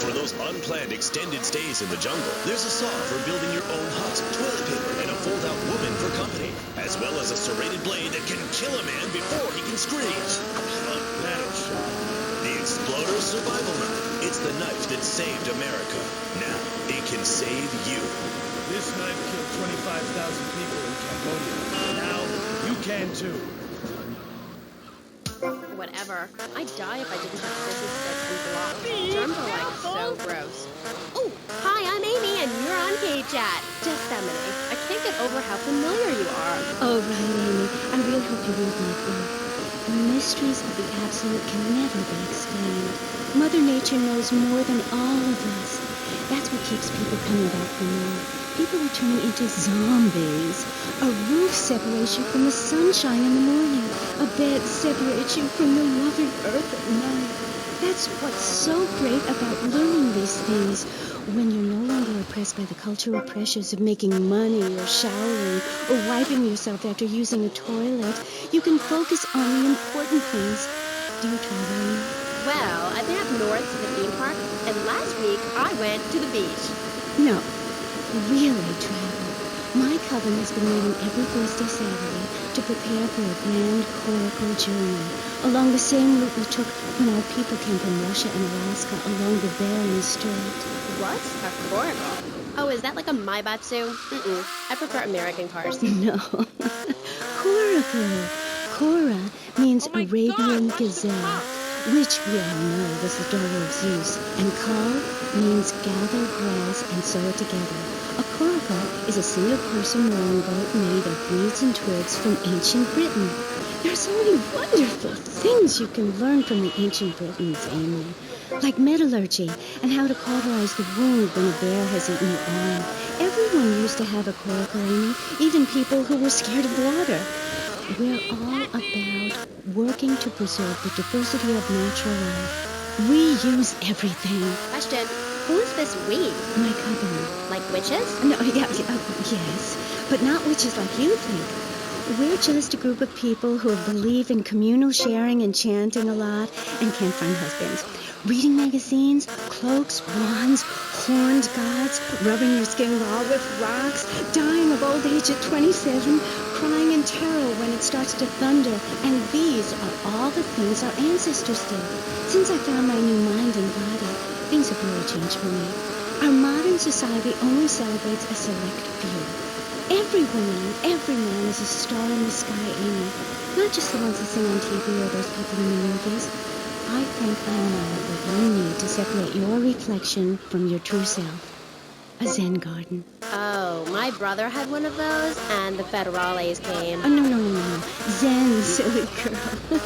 For those unplanned extended stays in the jungle, there's a saw for building your own hut, toilet paper, and a fold-out woman for company, as well as a serrated blade that can kill a man before he can scream. That'll show. The Exploder Survival Knife. It's the knife that saved America. Now, it can save you. This knife killed 25,000 people in Cambodia. Now, you can too. Whatever. I'd die if I didn't have scissors sticks and blocks. Germs are like so gross. Oh, hi, I'm Amy, and you're on K-Chat. Just a minute. I can't get over how familiar you are. Oh, right, Amy. I really hope you read my book. The mysteries of the absolute can never be explained. Mother Nature knows more than all of us. That's what keeps people coming back for more. People are turning into zombies. A roof separates you from the sunshine in the morning. A bed separates you from the loving earth at night. That's what's so great about learning these things. When you're no longer oppressed by the cultural pressures of making money or showering or wiping yourself after using a toilet, you can focus on the important things. Do you travel anymore? Well, I've been up north to the theme park, and last week I went to the beach. No, really travel. My coven has been meeting every Thursday, Saturday to prepare for a grand coracle journey along the same route we took when our people came from Russia and Alaska along the Bering Strait. What? A coracle? Oh, is that like a Maibatsu? I prefer American cars. No. Coracle. Cora means Arabian gazelle, which we all know was the daughter of Zeus, and Kal means gather grass and sew it together. A coracle is a single-person rowing boat made of reeds and twigs from ancient Britain. There are so many wonderful things you can learn from the ancient Britons, Amy, like metallurgy and how to cauterize the wound when a bear has eaten your arm. Everyone used to have a coracle, Amy, even people who were scared of water. We're all about working to preserve the diversity of natural life. We use everything. Question. Who's this we? My coven. Like witches? No, yes, but not witches like you think. We're just a group of people who believe in communal sharing and chanting a lot and can't find husbands. reading magazines, cloaks, wands, horned gods, rubbing your skin raw with rocks, dying of old age at 27, crying in terror when it starts to thunder. And these are all the things our ancestors did. Since I found my new mind and body, things have really changed for me. Our modern society only celebrates a select few. Every woman and every man is a star in the sky, Amy. Not just the ones that sing on TV or those people in the movies. I think I know what you need to separate your reflection from your true self. A Zen garden. Oh, my brother had one of those, and the federales came. Oh, no. Zen, silly girl.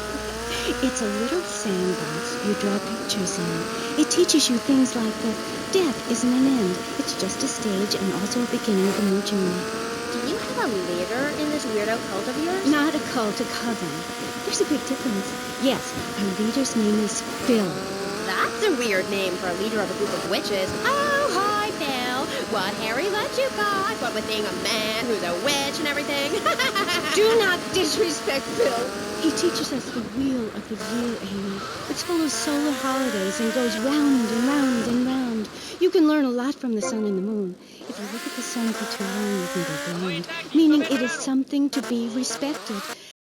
It's a little sandbox you draw pictures in. It teaches you things like that death isn't an end. It's just a stage and also a beginning of a new journey. Do you have a leader in this weirdo cult of yours? Not a cult, a coven. There's a big difference. Yes, our leader's name is Phil. That's a weird name for a leader of a group of witches. Oh, hi, Phil. What hairy butt you got? What with being a man who's a witch and everything? Do not disrespect Phil. He teaches us the wheel of the year, Amy. It's full of solar holidays and goes round and round and round. You can learn a lot from the sun and the moon. If you look at the sun for too long, you can go blind, meaning it is something to be respected.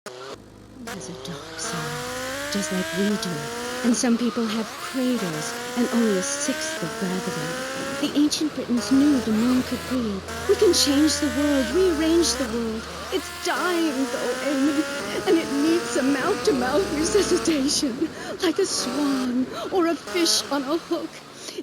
It has a dark side, just like we do. And some people have craters and only a sixth of gravity. The ancient Britons knew the moon could breathe. We can change the world, rearrange the world. It's dying, though, Amy, and it needs some mouth-to-mouth resuscitation, like a swan or a fish on a hook.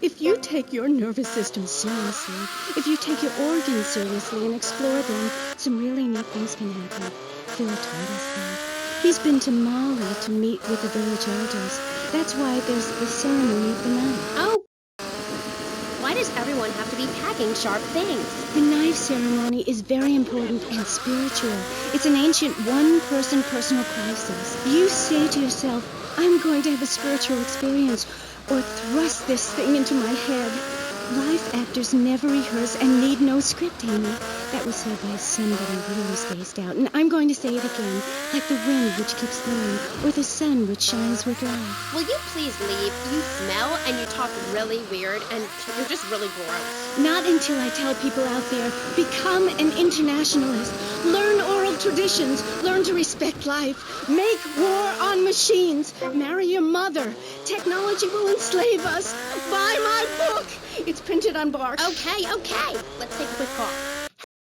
If you take your nervous system seriously, if you take your organs seriously and explore them, some really neat things can happen. Phil told us that. He's been to Mali to meet with the village elders. That's why there's the ceremony of the knife. Oh! Why does everyone have to be packing sharp things? The knife ceremony is very important and spiritual. It's an ancient one-person personal crisis. You say to yourself, I'm going to have a spiritual experience, or thrust this thing into my head. Live actors never rehearse and need no script, Amy. That was said by somebody really spaced out. And I'm going to say it again, like the wind which keeps blowing, or the sun which shines with light. Will you please leave? You smell and you talk really weird, and you're just really gross. Not until I tell people out there, become an internationalist. Learn oral traditions. Learn to respect life. Make war on machines. Marry your mother. Technology will enslave us. Buy my book. It's printed on bark. Okay. Let's take a quick call.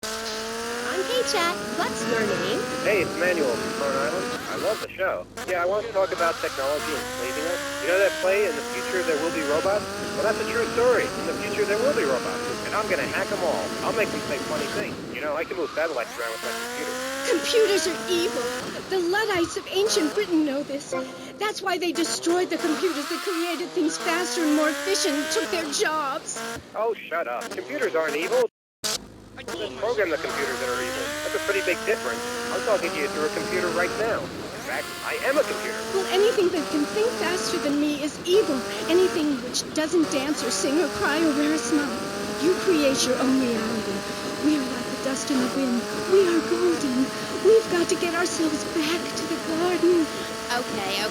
I'm K-Chat. What's your name? Hey, it's Manuel from Fern Island. I love the show. Yeah, I want to talk about technology enslaving us. You know that play, In the Future There Will Be Robots? Well, that's a true story. In the future there will be robots. And I'm going to hack them all. I'll make them say funny things. You know, I can move satellites around with my computer. Computers are evil. The Luddites of ancient Britain know this. That's why they destroyed the computers that created things faster and more efficient and took their jobs. Oh, shut up. Computers aren't evil. Let's program the computers that are evil. That's a pretty big difference. I'm talking to you through a computer right now. In fact, I am a computer. Well, anything that can think faster than me is evil. Anything which doesn't dance or sing or cry or wear a smile. You create your own reality. We are like the dust in the wind. We are golden. We've got to get ourselves back to the garden. Okay.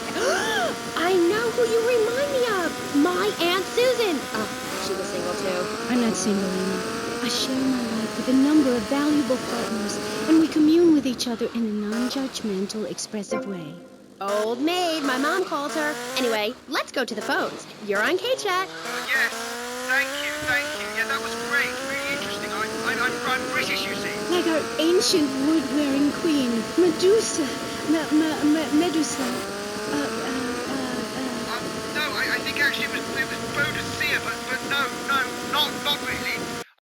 I know who you remind me of. My Aunt Susan. Oh, she was single too. I'm not single, Amy. I share my life with a number of valuable partners, and we commune with each other in a non-judgmental, expressive way. Old maid, my mom calls her. Anyway, let's go to the phones. You're on K-Chat. Yes, thank you. Yeah, that was great. Really interesting. I'm British, you see. Like our ancient wood-wearing queen, Medusa. Medusa. No, I think actually it was Bodicea, but no, not really.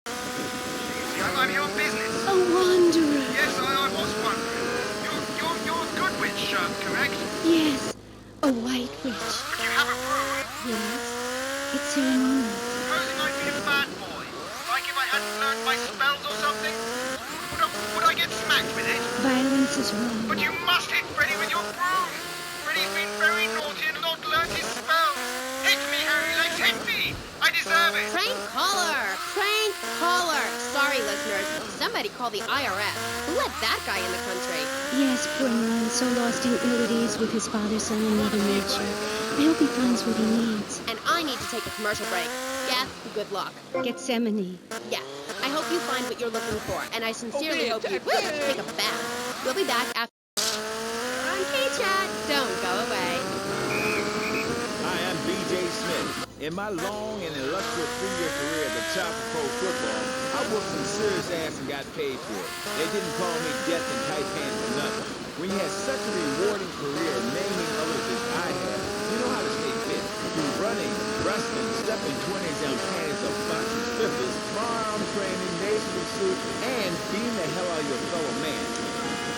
See, I'm here on business. A wanderer. Yes, I was wondering. You're a good witch, correct? Yes, a white witch. But you have a broom? Yes, it's ceremonial. Supposing I'd be a bad boy, like if I hadn't learned my spells or something, would I get smacked with it? Violence is wrong. But you must hit Freddy with your broom. Freddy's been very naughty and not learned his spells. Hit me, Harry Legs, hit me! I deserve it! Prank caller! Sorry, listeners. Somebody call the IRS. Who let that guy in the country? Yes, poor man, so lost in ill at ease with his father, son, and mother nature. I hope he finds what he needs. And I need to take a commercial break. Yes, good luck. Gethsemane. Yeah, I hope you find what you're looking for, and I sincerely hope you take a bath. We'll be back after. On K-Chat, don't go away. Hi, I'm BJ Smith. In my long and illustrious 3-year career at the top of pro football, I worked some serious ass and got paid for it. They didn't call me death and tight pants for nothing. When you have such a rewarding career, naming others as I have, you know how to stay fit. Through running, wrestling, stepping 20s and panties of boxing strippers, firearm training, nation pursuit, and beating the hell out of your fellow man.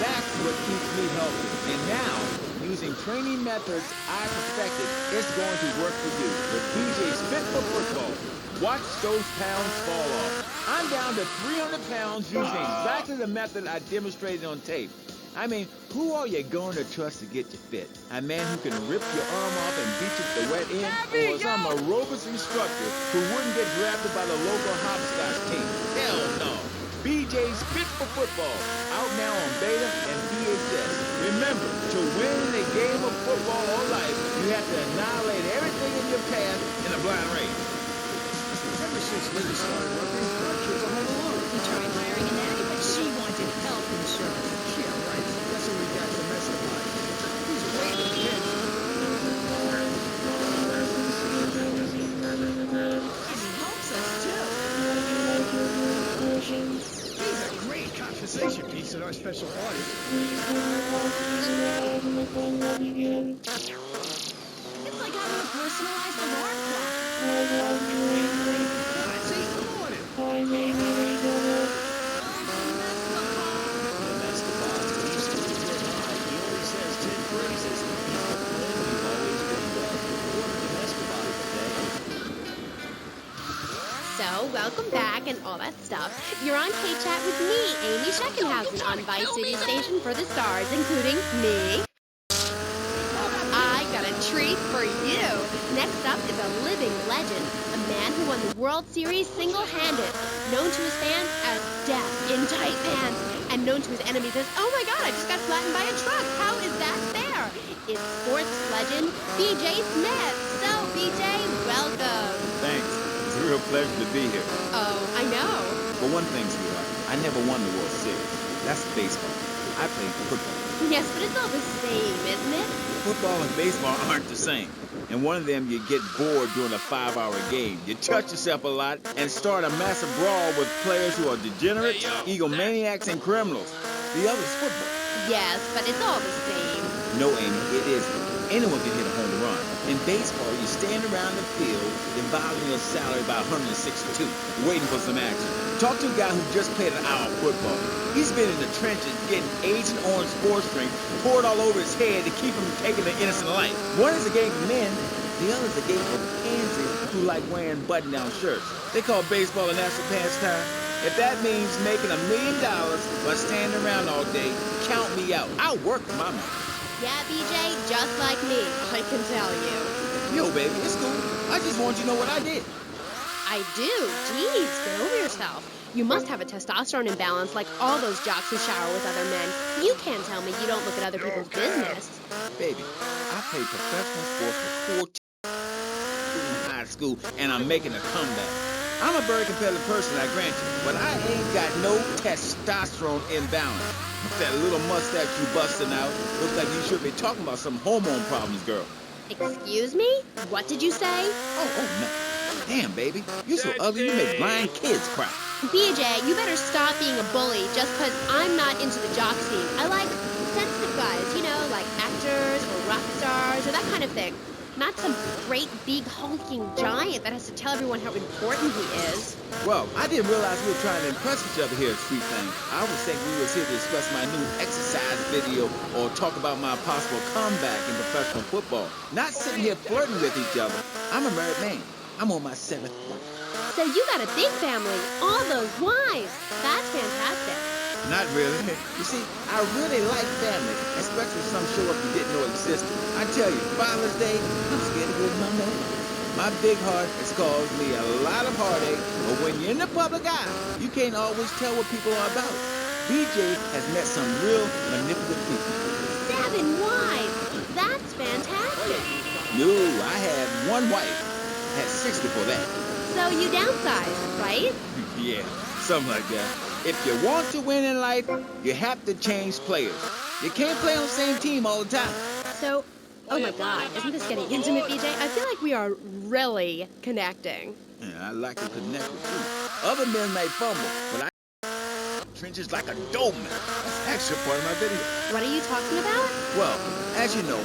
That's what keeps me healthy. And now, using training methods I perfected, it's going to work for you. The PJ's Fit for Football. Watch those pounds fall off. I'm down to 300 pounds using exactly the method I demonstrated on tape. I mean, who are you going to trust to get you fit? A man who can rip your arm off and beat you with the wet end? Or some aerobics instructor who wouldn't get drafted by the local hopscotch team? Hell no. BJ's Fit for Football, out now on beta and VHS. Remember, to win in a game of football or life, you have to annihilate everything in your path in a blind race. Ever since Linda started working, our kids are home alone. We tried hiring a nanny, but she wanted health insurance. Yeah, right. That's when we got domesticated. He's waiting kids. He helps us, too. He's a great conversation piece at our special party. It's like having a personalized alarm clock. See, good morning. Domesticon leaves to the good high. He only says 10 phrases. Then you've always been well. Order Domesticon today. So, welcome back and all that stuff. You're on K-Chat with me, Amy Sheckenhausen, on Vice City Station for the stars, including me. I got a treat for you. Next up is a living legend, a man who won the World Series single-handed, known to his fans as Death in Tight Pants, and known to his enemies as, oh my god, I just got flattened by a truck. How is that fair? It's sports legend BJ Smith. So, BJ, welcome. Thanks. It's a real pleasure to be here. Oh, I know. For one thing, sweetheart, I never won the World Series. That's baseball. I played football. Yes, but it's all the same, isn't it? Football and baseball aren't the same. In one of them, you get bored during a 5-hour game. You touch yourself a lot and start a massive brawl with players who are degenerates, egomaniacs, and criminals. The other's football. Yes, but it's all the same. No, Amy, it isn't. Anyone can hit a home run. In baseball, you stand around the field, dividing your salary by 162, waiting for some action. Talk to a guy who just played an hour of football. He's been in the trenches getting Agent Orange sports drink poured all over his head to keep him taking an innocent life. One is a game for men, the other is a game for pansies who like wearing button-down shirts. They call baseball a national pastime. If that means making $1 million by standing around all day, count me out. I'll work for my money. Yeah, BJ, just like me, I can tell you. Yo, baby, it's cool. I just want you to know what I did. I do. Jeez, get over yourself. You must have a testosterone imbalance like all those jocks who shower with other men. You can't tell me you don't look at other people's business. Baby, I played professional sports for 14 years in high school, and I'm making a comeback. I'm a very competitive person, I grant you, but I ain't got no testosterone imbalance. That little mustache you busting out looks like you should be talking about some hormone problems, girl. Excuse me? What did you say? Oh, no. Damn, baby. You're so ugly you make blind kids cry. BJ, you better stop being a bully just because I'm not into the jock scene. I like sensitive guys, you know, like actors or rock stars or that kind of thing. Not some great, big, hulking giant that has to tell everyone how important he is. Well, I didn't realize we were trying to impress each other here at Sweet Thing. I was thinking we was here to discuss my new exercise video or talk about my possible comeback in professional football. Not sitting here flirting with each other. I'm a married man. I'm on my 7th wife. So you got a big family, all those wives. That's fantastic. Not really. You see, I really like family, especially some show up you didn't know existed. I tell you, Father's Day, I'm scared to go to my man. My big heart has caused me a lot of heartache, but when you're in the public eye, you can't always tell what people are about. BJ has met some real manipulative people. 7 wives! That's fantastic. No, I had one wife. I had 6 before that. So you downsized, right? Yeah, something like that. If you want to win in life, you have to change players. You can't play on the same team all the time. So, oh my God, isn't this getting intimate, BJ? I feel like we are really connecting. Yeah, I like to connect with you. Other men may fumble, but I trenches like a doorman. That's actually part of my video. What are you talking about? Well, as you know,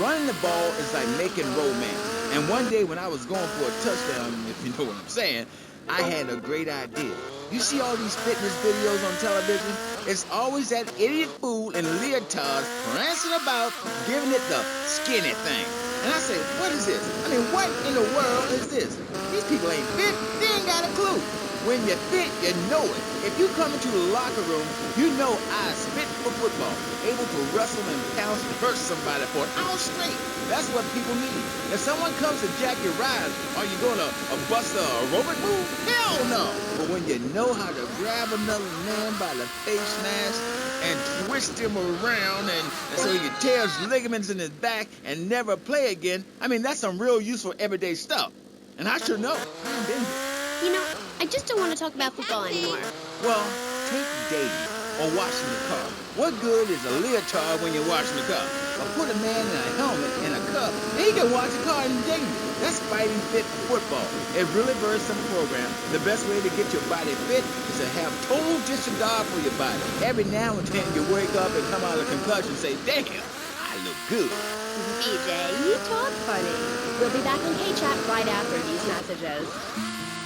running the ball is like making romance. And one day when I was going for a touchdown, if you know what I'm saying, I had a great idea. You see all these fitness videos on television? It's always that idiot fool in leotards prancing about, giving it the skinny thing. And I say, what is this? I mean, what in the world is this? These people ain't fit. They ain't got a clue. When you're fit, you know it. If you come into the locker room, you know I's fit for football, able to wrestle and pounce and hurt somebody for an hour straight. That's what people need. If someone comes to jack your ride, are you going to bust a aerobic move? Hell no. But when you know how to grab another man by the face mask and twist him around and so he tears ligaments in his back and never play again, I mean, that's some real useful everyday stuff. And I sure know. I've been there. You know, I just don't want to talk about football anymore. Well, take dating or washing the car. What good is a leotard when you're washing the car? Or put a man in a helmet and a cup, and he can wash the car in dating. That's fighting fit for football. It really very simple program. The best way to get your body fit is to have total disregard for your body. Every now and then you wake up and come out of concussion and say, damn, I look good. BJ, you talk funny. We'll be back on K-Chat right after these messages.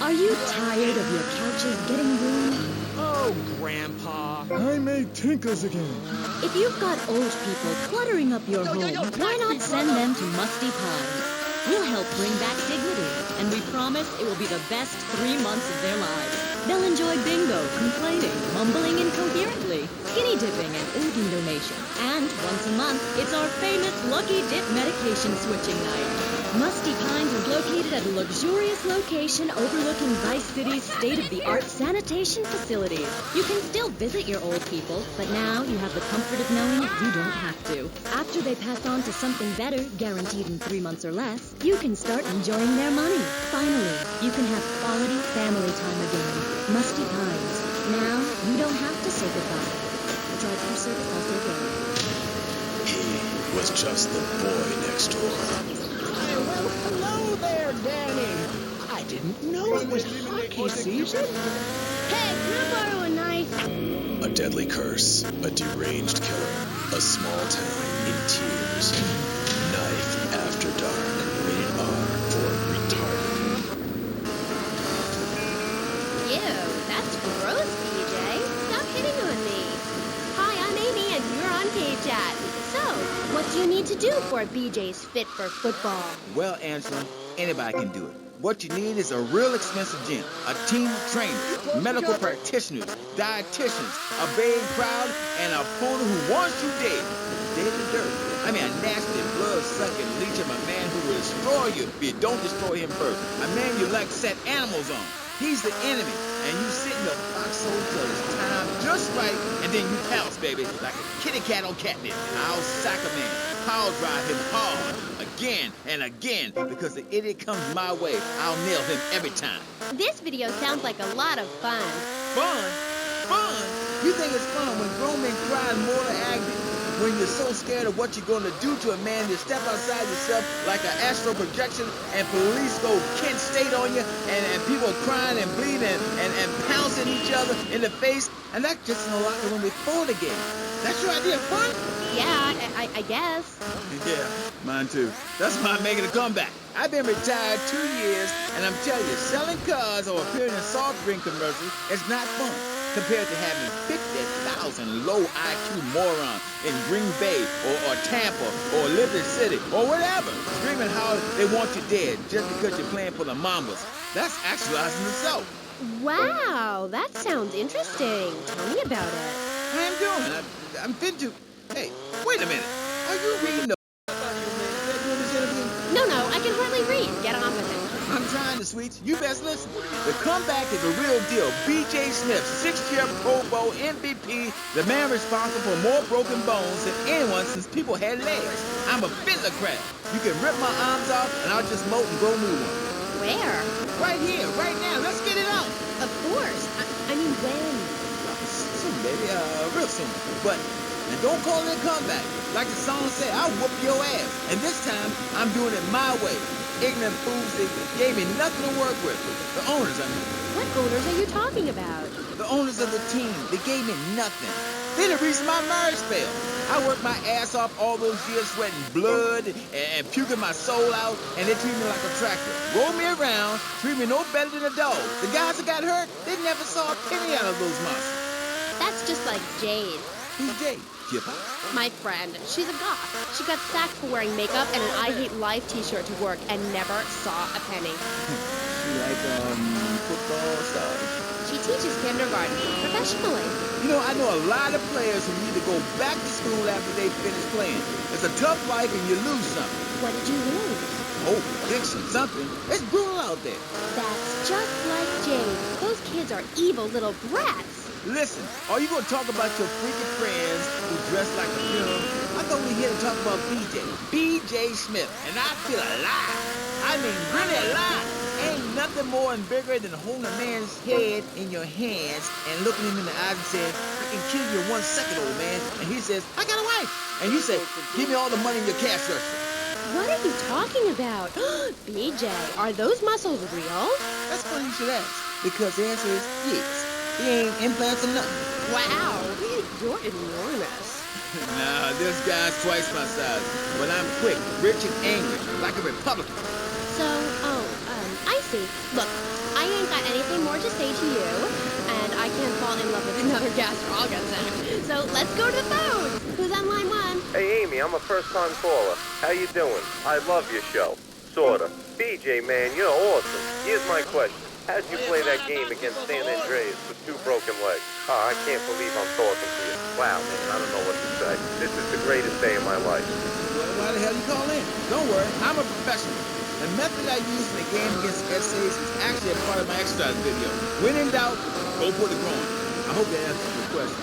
Are you tired of your couches getting ruined? Oh, Grandpa. I made tinkers again. If you've got old people cluttering up your home, why not send them to Musty Pines? We'll help bring back dignity, and we promise it will be the best 3 months of their lives. They'll enjoy bingo, complaining, mumbling incoherently, skinny dipping, and organ donation. And once a month, it's our famous Lucky Dip medication switching night. Musty Pines is located at a luxurious location overlooking Vice City's state-of-the-art sanitation facilities. You can still visit your old people, but now you have the comfort of knowing you don't have to. After they pass on to something better, guaranteed in 3 months or less, you can start enjoying their money. Finally, you can have quality family time again. Musty Pines. Now, you don't have to say goodbye. Drive-through service also available. He was just the boy next door. Well, hello there, Danny. I didn't know it was hockey season. Hey, can I borrow a knife? A deadly curse, a deranged killer, a small town in tears. Knife After Dark, rated R for retarded. Ew, that's gross, BJ. Stop hitting on me. Hi, I'm Amy, and you're on K-Chat. So, what do you need to do for BJ's fit for football? Well, Angela, anybody can do it. What you need is a real expensive gym, a team of trainers, medical practitioners, dietitians, a big crowd, and a opponent who wants you dead. Dead to dirt. I mean, a nasty, blood-sucking leech of a man who will destroy you if you don't destroy him first. A man you like set animals on. He's the enemy, and you sit in the foxhole till it's time just right, and then you pounce, baby, like a kitty cat on catnip. I'll sack a man, power drive him hard, again and again, because the idiot comes my way, I'll nail him every time. This video sounds like a lot of fun. Fun? Fun? You think it's fun when grown men cry in mortal agony? When you're so scared of what you're going to do to a man, you step outside yourself like an astral projection, and police go Kent State on you, and people crying and bleeding and pouncing each other in the face, and that's just in the locker room before the game. That's your idea of fun? Yeah, I guess. Yeah, mine too. That's why I'm making a comeback. I've been retired 2 years, and I'm telling you, selling cars or appearing in soft drink commercials is not fun compared to having 50,000 low IQ morons in Green Bay or Tampa or Liberty City or whatever, screaming how they want you dead just because you're playing for the Mambas. That's actualizing the self. Wow, that sounds interesting. Tell me about it. I am doing it. I'm fit to... Hey, wait a minute. Are you reading the... No, I can hardly read. Get on with it. I'm trying to, sweets. You best listen. The comeback is a real deal. B.J. Smith, 6-year Pro Bowl MVP, the man responsible for more broken bones than anyone since people had legs. I'm a fiddler crab. You can rip my arms off, and I'll just molt and grow new ones. Where? Right here, right now. Let's get it out. Of course. I mean, when? Soon, baby. Real soon. But, and don't call it a comeback. Like the song said, I'll whoop your ass. And this time, I'm doing it my way. Ignorant fools, they gave me nothing to work with. The owners, I mean. What owners are you talking about? The owners of the team. They gave me nothing. They're the reason my marriage failed. I worked my ass off all those years sweating blood and puking my soul out, and they treat me like a tractor. Roll me around, treat me no better than a dog. The guys that got hurt, they never saw a penny out of those monsters. That's just like Jade. Who's Jade? Kipper? My friend. She's a goth. She got sacked for wearing makeup and an I Hate Life t-shirt to work and never saw a penny. She like, football stars? She teaches kindergarten professionally. You know, I know a lot of players who need to go back to school after they finish playing. It's a tough life and you lose something. What did you lose? Oh, addiction, something. It's brutal out there. That's just like Jade. Those kids are evil little brats. Listen, are you going to talk about your freaky friends who dress like a funeral? I thought we were here to talk about B.J. B.J. Smith, and I feel alive. I mean, really alive. Ain't nothing more and bigger than holding a man's head in your hands and looking him in the eyes and saying, I can kill you in 1 second, old man. And he says, I got a wife. And you say, give me all the money in your cash register. What are you talking about? BJ, are those muscles real? That's funny you should ask, because the answer is yes. They ain't implants or nothing. Wow, you're enormous. Nah, this guy's twice my size. But I'm quick, rich, and angry, like a Republican. So, I see. Look, I ain't got anything more to say to you, and I can't fall in love with another gastroorganism. So let's go to the phone. Who's on line 1? Hey, Amy, I'm a first-time caller. How you doing? I love your show. Sorta. BJ, man, you're awesome. Here's my question. How'd you play that game against San Andreas with 2 broken legs? Oh, I can't believe I'm talking to you. Wow, man, I don't know what to say. This is the greatest day of my life. Well, why the hell you call in? Don't worry, I'm a professional. The method I use in the game against essays is actually a part of my exercise video. When in doubt, go for the groin. I hope that answers your question.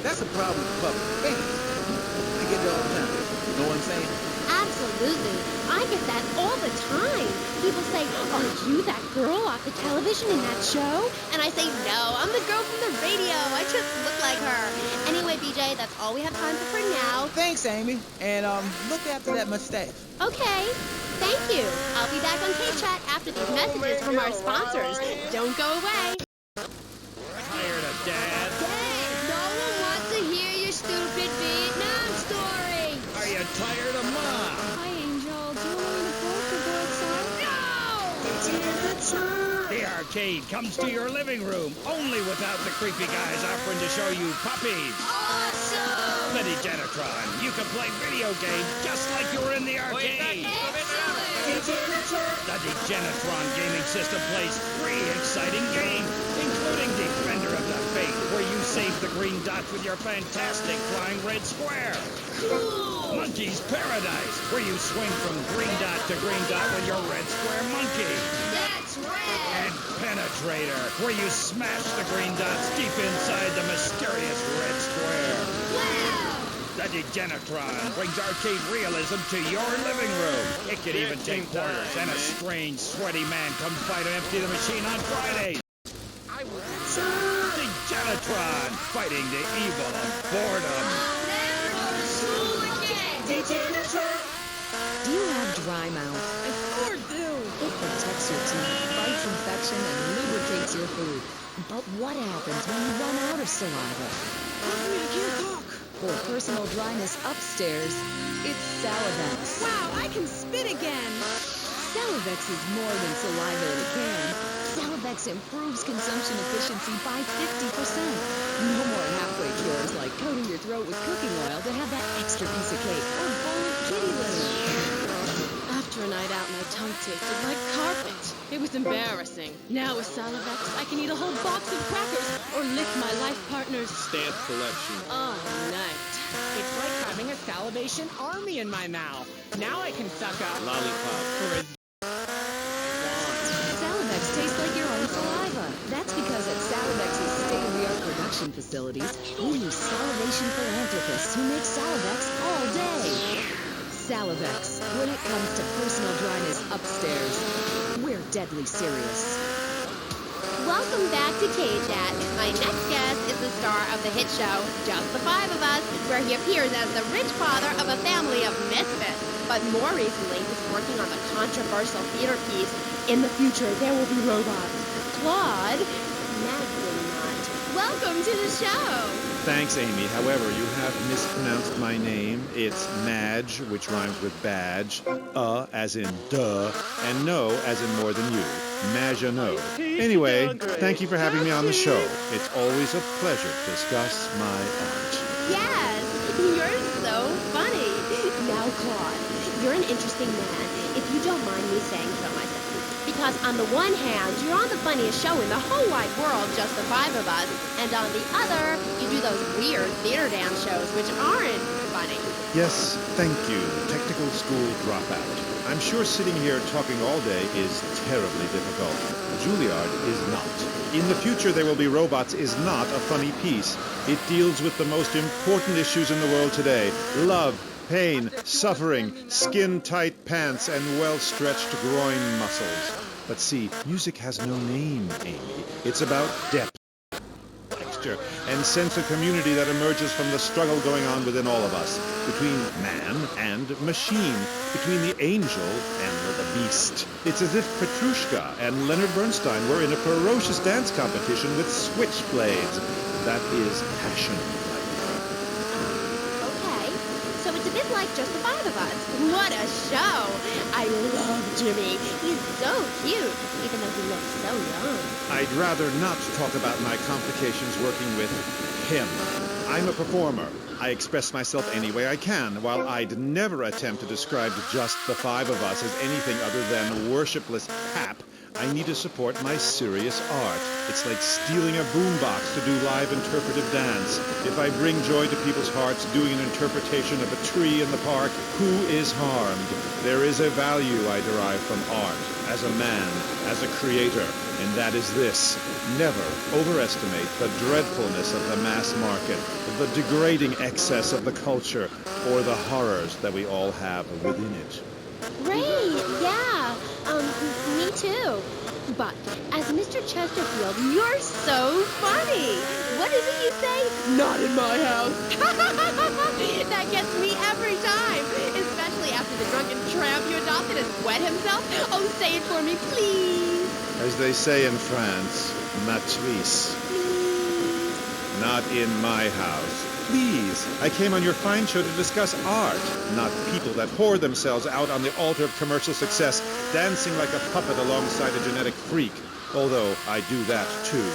That's the problem with the public. Fans. I get it all the time. You know what I'm saying? Absolutely. I get that all the time. People say, are you that girl off the television in that show? And I say, no, I'm the girl from the radio. I just look like her. Anyway, BJ, that's all we have time for now. Thanks, Amy. And look after that mustache. Okay. Thank you. I'll be back on K-Chat after these messages from our sponsors. Don't go away. Tired of Dad? Dad, no one wants to hear your stupid Vietnam story. Are you tired of Mom? Hi, Angel. Do you want me to book or go outside? The arcade comes to your living room, only without the creepy guys offering to show you puppies. Awesome! The Degenitron, you can play video games just like you were in the arcade. The Degenitron gaming system plays 3 exciting games, including Defender of the Faith, where you save the green dots with your fantastic flying red square. Cool! Monkey's Paradise, where you swing from green dot to green dot with your red square monkey. That's rad! And Penetrator, where you smash the green dots deep inside the mysterious red square. Wow! The Degenitron brings arcade realism to your living room. It can even take quarters, and a strange, sweaty man comes by to empty the machine on Fridays. Degenitron, fighting the evil of boredom. I'll never go to school again! Do you have dry mouth? I sure do. It protects your teeth, fights infection, and lubricates your food. But what happens when you run out of saliva? I can't talk. For personal dryness upstairs, it's Salivex. Wow, I can spit again. Salivex is more than saliva in a can. Salivex improves consumption efficiency by 50%. No more halfway cures like coating your throat with cooking oil to have that extra piece of cake or bowl of kitty litter. After a night out, my tongue tasted like carpet. It was embarrassing. Now with Salivex, I can eat a whole box of crackers or lick my life partner's Stamp collection. all night. It's like having a salivation army in my mouth. Now I can suck up Lollipop. for as production facilities, we use salivation philanthropists who make Salivex all day. Salivex, when it comes to personal dryness upstairs, we're deadly serious. Welcome back to K-Chat. My next guest is the star of the hit show, Just the Five of Us, where he appears as the rich father of a family of misfits. But more recently, he's working on the controversial theater piece, In the Future, There Will Be Robots. Claude Magdalene. Welcome to the show. Thanks, Amy. However, you have mispronounced my name. It's Madge, which rhymes with badge, as in duh, and no as in more than you. Maginot. Anyway, thank you for having me on the show. It's always a pleasure to discuss my art. Yes, you're so funny. Now, Claude, you're an interesting man, if you don't mind me saying so myself. Because on the one hand, you're on the funniest show in the whole wide world, Just the Five of Us, and on the other, you do those weird theater dance shows which aren't funny. Yes, thank you, technical school dropout. I'm sure sitting here talking all day is terribly difficult. Juilliard is not. In the Future There Will Be Robots is not a funny piece. It deals with the most important issues in the world today. Love, pain, suffering, skin-tight pants, and well-stretched groin muscles. But see, music has no name, Amy. It's about depth, texture, and sense of community that emerges from the struggle going on within all of us, between man and machine, between the angel and the beast. It's as if Petrushka and Leonard Bernstein were in a ferocious dance competition with switchblades. That is passion. So it's a bit like Just the Five of Us. What a show! I love Jimmy. He's so cute, even though he looks so young. I'd rather not talk about my complications working with him. I'm a performer. I express myself any way I can, while I'd never attempt to describe Just the Five of Us as anything other than worshipless pap. I need to support my serious art. It's like stealing a boombox to do live interpretive dance. If I bring joy to people's hearts doing an interpretation of a tree in the park, who is harmed? There is a value I derive from art, as a man, as a creator, and that is this. Never overestimate the dreadfulness of the mass market, the degrading excess of the culture, or the horrors that we all have within it. Great, yeah. Me too. But as Mr. Chesterfield, you're so funny. What is it you say? Not in my house. That gets me every time, especially after the drunken tramp you adopted has wet himself. Oh, say it for me, please. As they say in France, Matrice. Not in my house. Please, I came on your fine show to discuss art, not people that whore themselves out on the altar of commercial success, dancing like a puppet alongside a genetic freak. Although I do that too.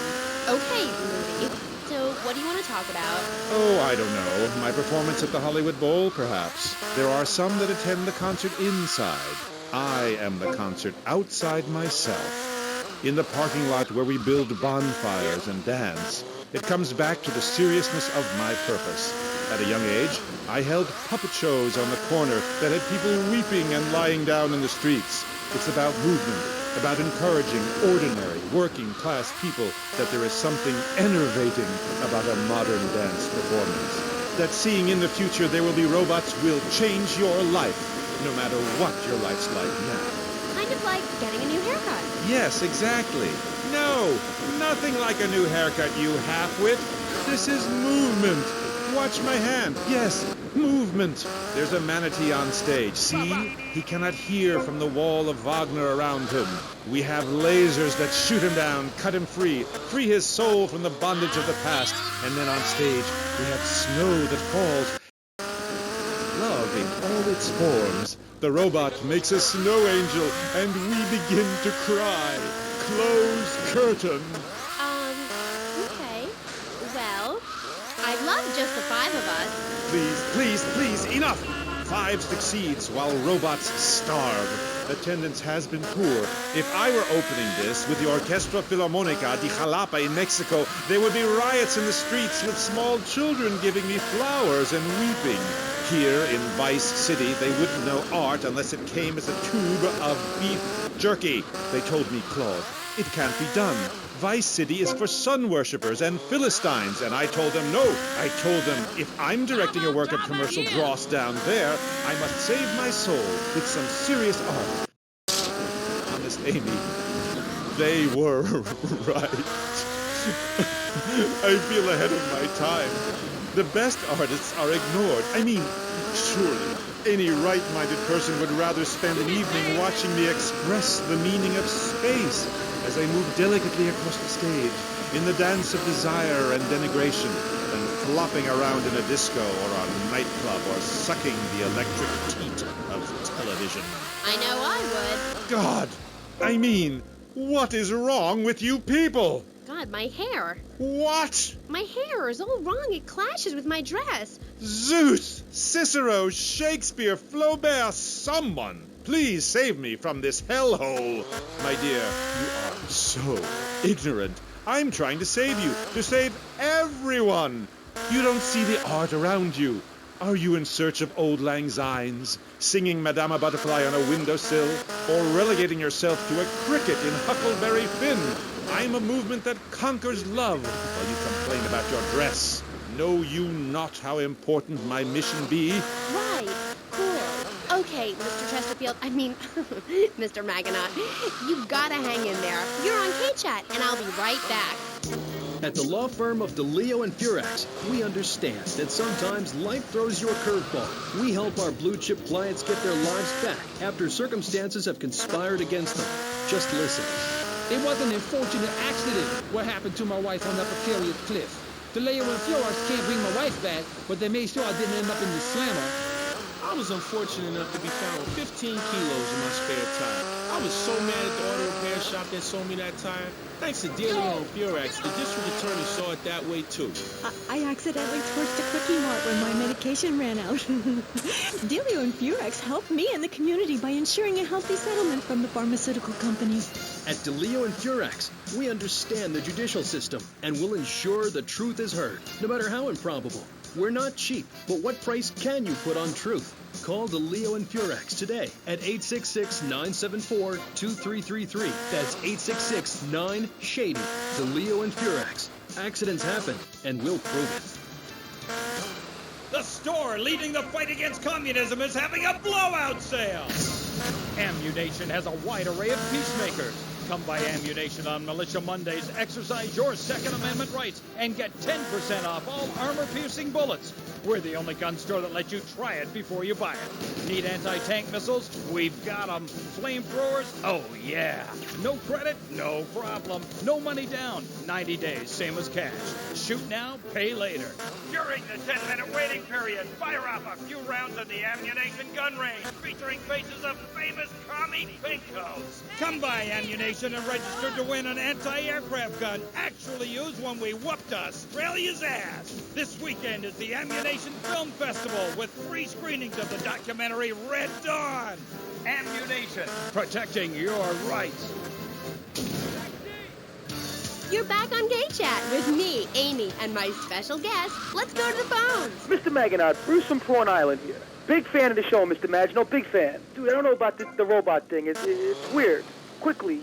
Okay, Moody. So what do you want to talk about? Oh, I don't know. My performance at the Hollywood Bowl, perhaps. There are some that attend the concert inside. I am the concert outside myself. In the parking lot where we build bonfires and dance. It comes back to the seriousness of my purpose. At a young age, I held puppet shows on the corner that had people weeping and lying down in the streets. It's about movement, about encouraging ordinary, working-class people that there is something enervating about a modern dance performance. That seeing in the future there will be robots will change your life, no matter what your life's like now. Kind of like getting a new haircut. Yes, exactly. No, nothing like a new haircut, you half-wit. This is movement. Watch my hand. Yes, movement. There's a manatee on stage. See? He cannot hear from the wall of Wagner around him. We have lasers that shoot him down, cut him free his soul from the bondage of the past. And then on stage, we have snow that falls. Love in all its forms. The robot makes a snow angel, and we begin to cry. Close curtain. Okay. Well, I love Just the Five of Us. Please, enough! 5 succeeds while robots starve. Attendance has been poor. If I were opening this with the Orquestra Filarmonica de Jalapa in Mexico, there would be riots in the streets with small children giving me flowers and weeping. Here in Vice City, they wouldn't know art unless it came as a tube of beef jerky. They told me, Claude, It can't be done. Vice City is for sun worshippers and Philistines, and I told them no. I told them if I'm directing a work of commercial dross down there, I must save my soul with some serious art. Honest Amy, they were right. I feel ahead of my time. The best artists are ignored. I mean, surely any right-minded person would rather spend an evening watching me express the meaning of space as I move delicately across the stage in the dance of desire and denigration than flopping around in a disco or a nightclub or sucking the electric teat of television. I know I would. God! I mean, what is wrong with you people? God, my hair. What? My hair is all wrong. It clashes with my dress. Zeus! Cicero! Shakespeare! Flaubert! Someone! Please save me from this hellhole. My dear, you are so ignorant. I'm trying to save you. To save everyone. You don't see the art around you. Are you in search of Auld Lang Synes, singing Madama Butterfly on a windowsill, or relegating yourself to a cricket in Huckleberry Finn? I'm a movement that conquers love while you complain about your dress. Know you not how important my mission be? Right. Cool. Okay, Mr. Chesterfield. I mean, Mr. Maginot. You gotta hang in there. You're on K-Chat, and I'll be right back. At the law firm of DeLeo and Furex, we understand that sometimes life throws you a curveball. We help our blue-chip clients get their lives back after circumstances have conspired against them. Just listen. It was an unfortunate accident what happened to my wife on that precarious cliff. DeLeo and Furex can't bring my wife back, but they made sure I didn't end up in the slammer. I was unfortunate enough to be found with 15 kilos in my spare tire. I was so mad at the auto repair shop that sold me that tire. Thanks to DeLeo and Furex, the district attorney saw it that way too. I accidentally torched a Quickie Mart when my medication ran out. DeLeo and Furex helped me and the community by ensuring a healthy settlement from the pharmaceutical companies. At DeLeo and Furex, we understand the judicial system and will ensure the truth is heard, no matter how improbable. We're not cheap, but what price can you put on truth? Call DeLeo and Furex today at 866-974-2333. That's 866-9-SHADY. DeLeo and Furex. Accidents happen, and we'll prove it. The store leading the fight against communism is having a blowout sale. Ammunition has a wide array of peacemakers. Come by Ammunition on Militia Mondays, exercise your Second Amendment rights, and get 10% off all armor-piercing bullets. We're the only gun store that lets you try it before you buy it. Need anti-tank missiles? We've got them. Flamethrowers? Oh, yeah. No credit? No problem. No money down. 90 days, same as cash. Shoot now, pay later. During the 10-minute waiting period, fire off a few rounds at the Ammunition gun range, featuring faces of famous commie pinkos. Come by Ammunition and register to win an anti-aircraft gun actually used when we whooped Australia's ass. This weekend is the Ammunition Film Festival with free screenings of the documentary Red Dawn. Ammunition, protecting your rights. You're back on Gay Chat with me, Amy, and my special guest. Let's go to the phones. Mr. Maginot, Bruce from Prawn Island here. Big fan of the show, Mr. Maginot, big fan. Dude, I don't know about the robot thing. It's weird. Quickly,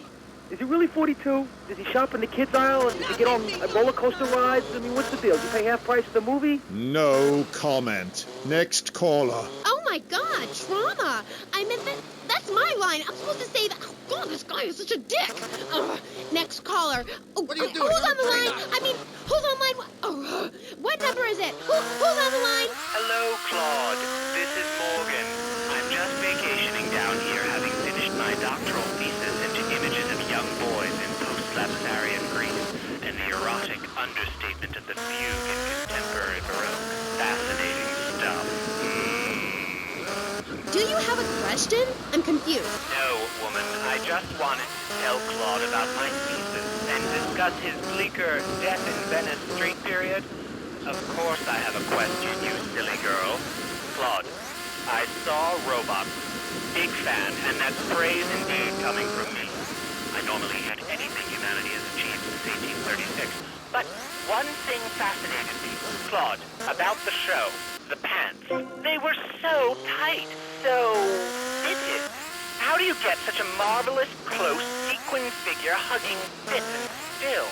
is he really 42? Does he shop in the kids' aisle? Does he get on roller coaster rides? I mean, what's the deal? Does he pay half price for the movie? No comment. Next caller. Oh my God, trauma! I meant that's my line. I'm supposed to say that. Oh God, this guy is such a dick. Next caller. Oh, what are you doing? Who's on the line? I mean, who's on line? Oh, what number is it? Who's on the line? Hello, Claude. This is Morgan. I'm just vacationing down here, having finished my doctoral thesis into images of young boys in post-Lapsarian Greece and the erotic understatement of the fugue in contemporary Baroque. Fascinating stuff. Do you have a question? I'm confused. No, woman. I just wanted to tell Claude about my thesis and discuss his bleaker Death in Venice Street period. Of course I have a question, you silly girl. Claude, I saw robots. Big fan, and that's praise indeed coming from me. I normally hate anything humanity has achieved since 1836. But one thing fascinated me, Claude, about the show. The pants. They were so tight, so fitted. How do you get such a marvelous, close sequin figure hugging fit and still.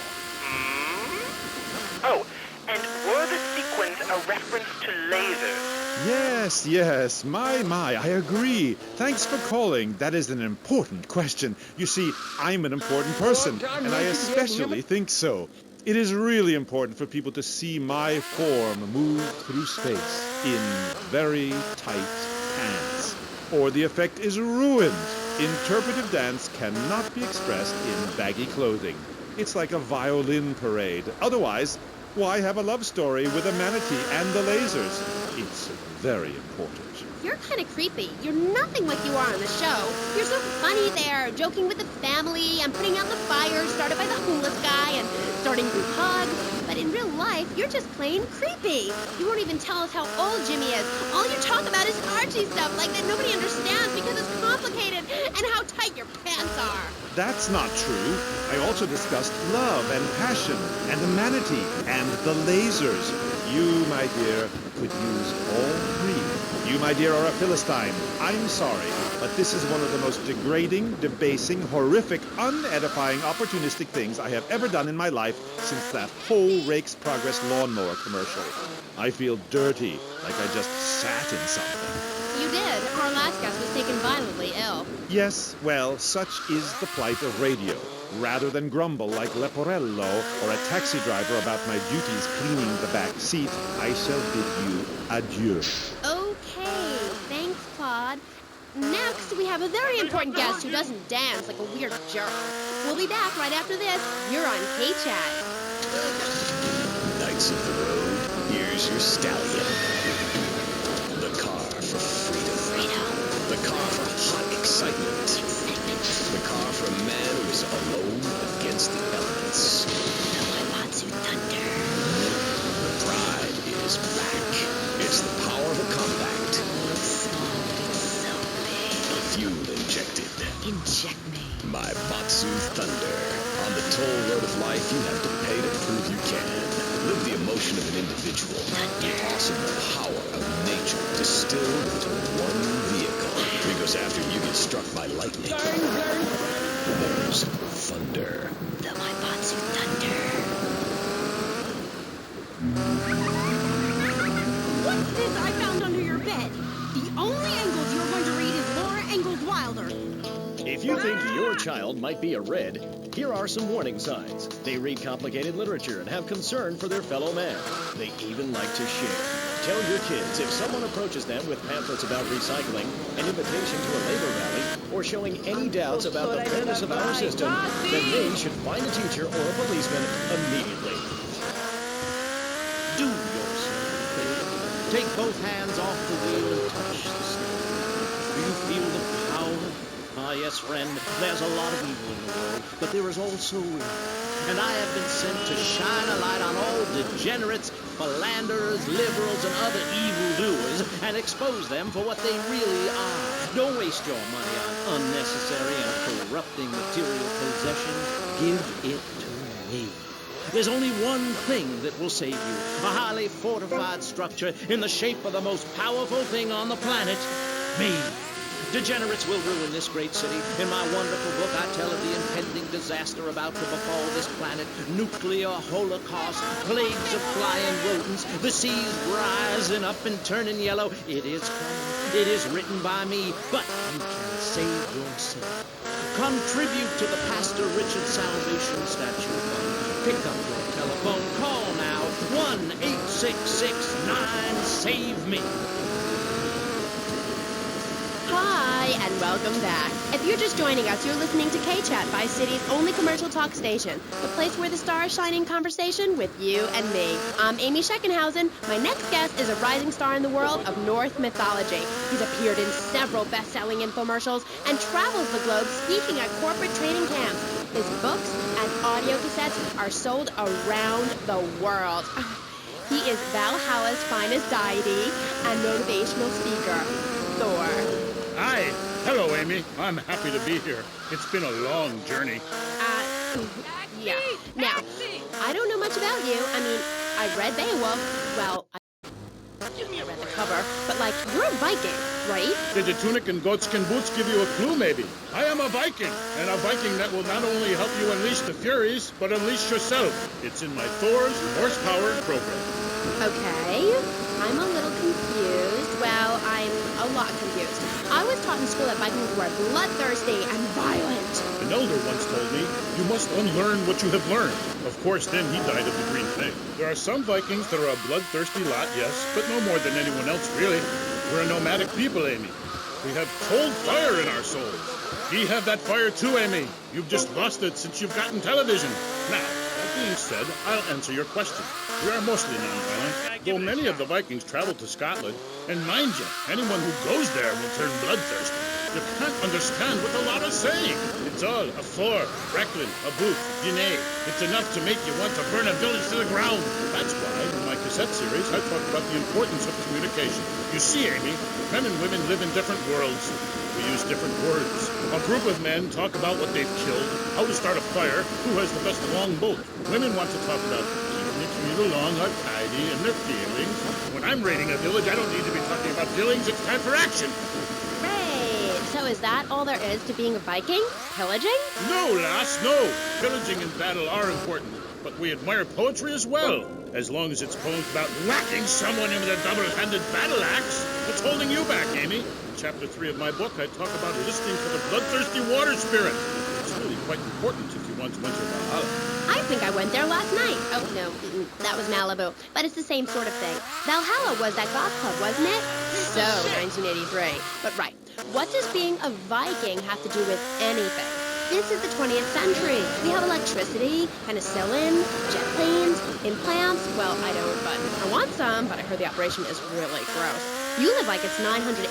Oh, and were the sequins a reference to lasers? Yes, my, I agree. Thanks for calling. That is an important question. You see, I'm an important person, and I especially think so. It is really important for people to see my form move through space in very tight pants, or the effect is ruined. Interpretive dance cannot be expressed in baggy clothing. It's like a violin parade. Otherwise, why have a love story with a manatee and the lasers? It's very important. You're kind of creepy. You're nothing like you are on the show. You're so funny there, joking with the family and putting out the fire started by the homeless guy and starting group hugs. But in real life, you're just plain creepy. You won't even tell us how old Jimmy is. All you talk about is Archie stuff like that nobody understands because it's complicated and how tight your pants are. That's not true. I also discussed love and passion and the manatee and the lasers. You, my dear, could use all three. You, my dear, are a Philistine. I'm sorry, but this is one of the most degrading, debasing, horrific, unedifying, opportunistic things I have ever done in my life since that whole Rake's Progress lawnmower commercial. I feel dirty, like I just sat in something. You did. Our last guest was taken violently ill. Yes, well, such is the plight of radio. Rather than grumble like Leporello or a taxi driver about my duties cleaning the back seat, I shall bid you adieu. Okay, thanks, Claude. Next, we have a very important guest who doesn't dance like a weird jerk. We'll be back right after this. You're on K-Chat. Knights of the road, here's your stallion. The car for freedom. The car for hot excitement. The car for a man who's alone against the elements. The Waimatsu Thunder. The pride is back. It's the power of a compact. Small, so big. The fuel injected. Inject me. My Matsu Thunder. On the toll road of life, you have to pay to prove you can. Live the emotion of an individual. The awesome power of nature distilled into one vehicle. Because after you get struck by lightning, there's thunder. The Waimatsu Thunder. What's this I found under your bed? The only Engels you're going to read is Laura Ingalls Wilder. If you think your child might be a red, here are some warning signs. They read complicated literature and have concern for their fellow man. They even like to share. Tell your kids if someone approaches them with pamphlets about recycling, an invitation to a labor rally, or showing any doubts about the fairness of our system, then they should find a teacher or a policeman immediately. Do yourself a favor. Take both hands off the wheel and touch the steering. Do you feel the power? Ah, yes, friend, there's a lot of evil in the world, but there is also will. And I have been sent to shine a light on all degenerates, philanderers, liberals, and other evildoers, and expose them for what they really are. Don't waste your money on unnecessary and corrupting material possessions. Give it to me. There's only one thing that will save you. A highly fortified structure in the shape of the most powerful thing on the planet, me. Degenerates will ruin this great city. In my wonderful book, I tell of the impending disaster about to befall this planet. Nuclear holocaust, plagues of flying rodents, the seas rising up and turning yellow. It is coming. It is written by me, but you can save yourself. Contribute to the Pastor Richard Salvation Statue Fund. Pick up your telephone. Call now. 1-866-9-SAVE-ME. Hi, and welcome back. If you're just joining us, you're listening to K-Chat, Vice City's only commercial talk station, the place where the stars shine in conversation with you and me. I'm Amy Scheckenhausen. My next guest is a rising star in the world of Norse mythology. He's appeared in several best-selling infomercials and travels the globe speaking at corporate training camps. His books and audio cassettes are sold around the world. He is Valhalla's finest deity and motivational speaker, Thor. Hi. Hello, Amy. I'm happy to be here. It's been a long journey. Yeah. Now, I don't know much about you. I mean, I read Beowulf. Well, I read the cover, but like, you're a Viking, right? Did the tunic and goatskin boots give you a clue, maybe? I am a Viking, and a Viking that will not only help you unleash the Furies, but unleash yourself. It's in my Thor's Horsepower program. Okay, I'm a little confused. Well, I'm a lot confused. I was taught in school that Vikings were bloodthirsty and violent. An elder once told me, you must unlearn what you have learned. Of course, then he died of the green plague. There are some Vikings that are a bloodthirsty lot, yes, but no more than anyone else, really. We're a nomadic people, Amy. We have cold fire in our souls. We have that fire too, Amy. You've just lost it since you've gotten television. Now, that being said, I'll answer your question. We are mostly non-violent, though many of the Vikings traveled to Scotland. And mind you, anyone who goes there will turn bloodthirsty. You can't understand what the lot are saying. It's all a four, Recklin, a boot, Guinea. It's enough to make you want to burn a village to the ground. That's why, in my cassette series, I talk about the importance of communication. You see, Amy, men and women live in different worlds. We use different words. A group of men talk about what they've killed, how to start a fire, who has the best long boat. Women want to talk about keeping the commute along or tidy and their feelings. When I'm raiding a village, I don't need to be talking about feelings. It's time for action. Great. So is that all there is to being a Viking? Pillaging? No, lass, no. Pillaging and battle are important, but we admire poetry as well. As long as it's poems about whacking someone in with a double-handed battle axe. What's holding you back, Amy? In Chapter 3 of my book, I talk about listening to the bloodthirsty water spirit. It's really quite important if you want to enter Valhalla. I think I went there last night. Oh, no, that was Malibu. But it's the same sort of thing. Valhalla was that goth club, wasn't it? So, 1983. But right, what does being a Viking have to do with anything? This is the 20th century. We have electricity, penicillin, jet planes, implants. Well, I don't, but I want some, but I heard the operation is really gross. You live like it's 982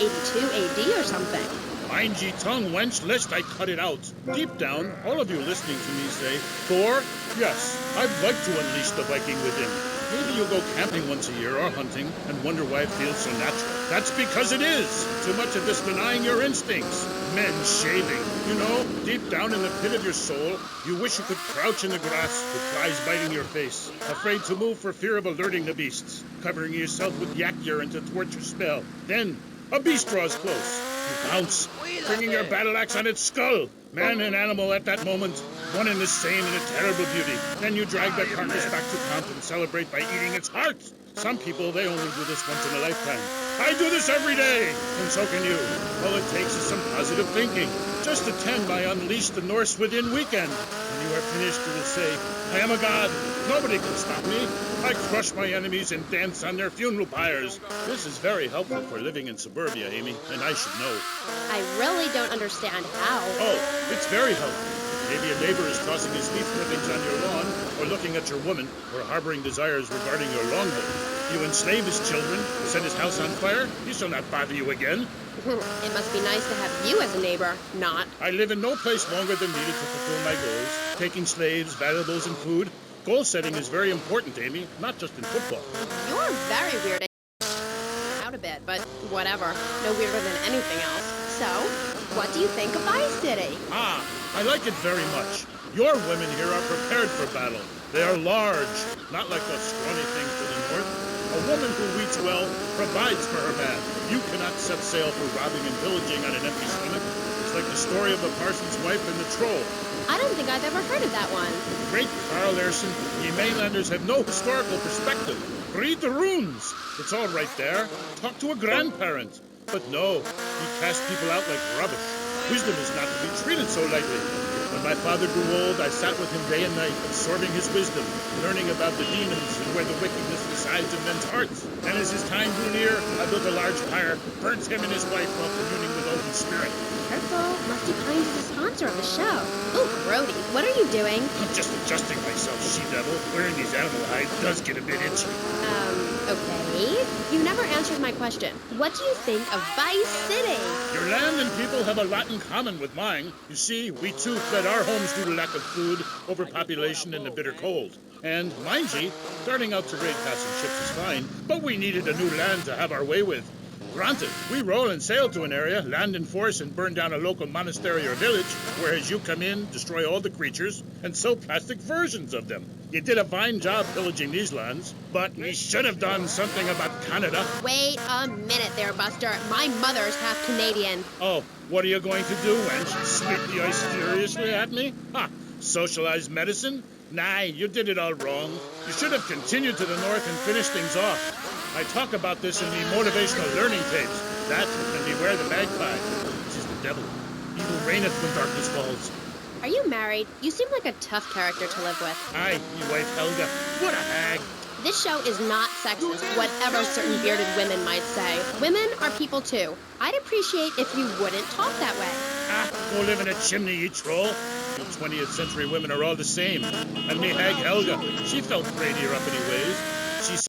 AD or something. Mind ye tongue, wench, lest I cut it out. Deep down, all of you listening to me say, Thor, yes, I'd like to unleash the Viking within. Maybe you'll go camping once a year or hunting and wonder why it feels so natural. That's because it is. Too much of this denying your instincts. Men shaving. You know, deep down in the pit of your soul, you wish you could crouch in the grass with flies biting your face, afraid to move for fear of alerting the beasts, covering yourself with yak urine to thwart your spell. Then, a beast draws close. You bounce, bringing your battle axe on its skull. Man and animal at that moment, one and the same in a terrible beauty. Then you drag the carcass back to camp and celebrate by eating its heart. Some people, they only do this once in a lifetime. I do this every day, and so can you. All it takes is some positive thinking. Just attend my Unleash the Norse Within weekend. When you are finished, you will say, I am a god. Nobody can stop me. I crush my enemies and dance on their funeral pyres. This is very helpful for living in suburbia, Amy, and I should know. I really don't understand how. Oh, it's very helpful. Maybe a neighbor is tossing his leaf clippings on your lawn, or looking at your woman, or harboring desires regarding your longboat. You enslave his children, set his house on fire, he shall not bother you again. It must be nice to have you as a neighbor, not. I live in no place longer than needed to fulfill my goals. Taking slaves, valuables, and food. Goal setting is very important, Amy, not just in football. You're very weird. Out a bit, but whatever. No weirder than anything else. So, what do you think of Vice City? Ah, I like it very much. Your women here are prepared for battle. They are large, not like those scrawny things to the north. A woman who eats well provides for her man. You cannot set sail for robbing and pillaging on an empty stomach. It's like the story of the parson's wife and the troll. I don't think I've ever heard of that one. Great Carl Erson, ye mainlanders have no historical perspective. Read the runes. It's all right there. Talk to a grandparent. But no, he cast people out like rubbish. Wisdom is not to be treated so lightly. When my father grew old, I sat with him day and night, absorbing his wisdom, learning about the demons and where the wickedness resides in men's hearts. And as his time drew near, I built a large fire, burnt him and his wife while communing with Odin's spirit. Careful, Musty Pines is a sponsor of the show. Oh, Grody, what are you doing? I'm just adjusting myself, she-devil. Wearing these animal hides does get a bit itchy. Okay. You never answered my question. What do you think of Vice City? Your land and people have a lot in common with mine. You see, we too fled our homes due to lack of food, overpopulation, and the bitter cold. And, mind ye, starting out to raid passing ships is fine, but we needed a new land to have our way with. Granted, we roll and sail to an area, land in force, and burn down a local monastery or village, whereas you come in, destroy all the creatures, and sell plastic versions of them. You did a fine job pillaging these lands, but you should have done something about Canada. Wait a minute there, Buster. My mother's half Canadian. Oh, what are you going to do, wench? Sweep the ice furiously at me? Ha! Socialized medicine? Nah, you did it all wrong. You should have continued to the north and finished things off. I talk about this in the motivational learning tapes. That and beware the magpie, which is the devil. Evil reigneth when darkness falls. Are you married? You seem like a tough character to live with. Aye, you wife Helga. What a hag. This show is not sexist, whatever certain bearded women might say. Women are people too. I'd appreciate if you wouldn't talk that way. Ah, go live in a chimney, you troll. You 20th century women are all the same. And me hag Helga, she felt prettier uppity ways. She said,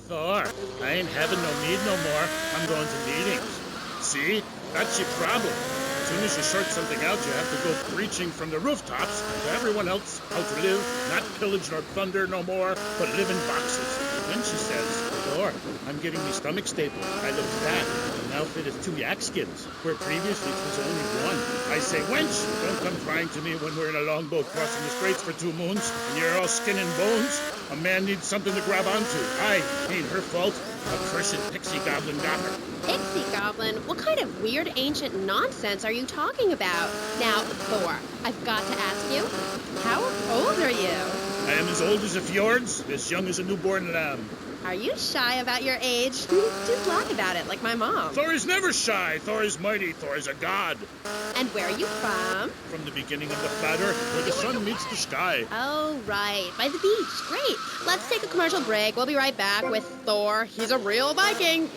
Thor, I ain't having no mead no more. I'm going to meetings. See? That's your problem. As soon as you sort something out, you have to go preaching from the rooftops to everyone else how to live, not pillage nor plunder no more, but live in boxes. Then she says, Thor, I'm getting me stomach staple. I look fat. And now fit is 2 yak skins, where previously it was only 1. I say, wench, don't come crying to me when we're in a longboat crossing the straits for 2 moons, and you're all skin and bones. A man needs something to grab onto. Aye, ain't her fault. A cursed pixie goblin got her. Pixie goblin? What kind of weird ancient nonsense are you talking about? Now, Thor, I've got to ask you, how old are you? I am as old as a fjords, as young as a newborn lamb. Are you shy about your age? Just laugh about it, like my mom. Thor is never shy. Thor is mighty. Thor is a god. And where are you from? From the beginning of the flat earth, where the sun meets the sky. Oh, right. By the beach. Great. Let's take a commercial break. We'll be right back with Thor. He's a real Viking.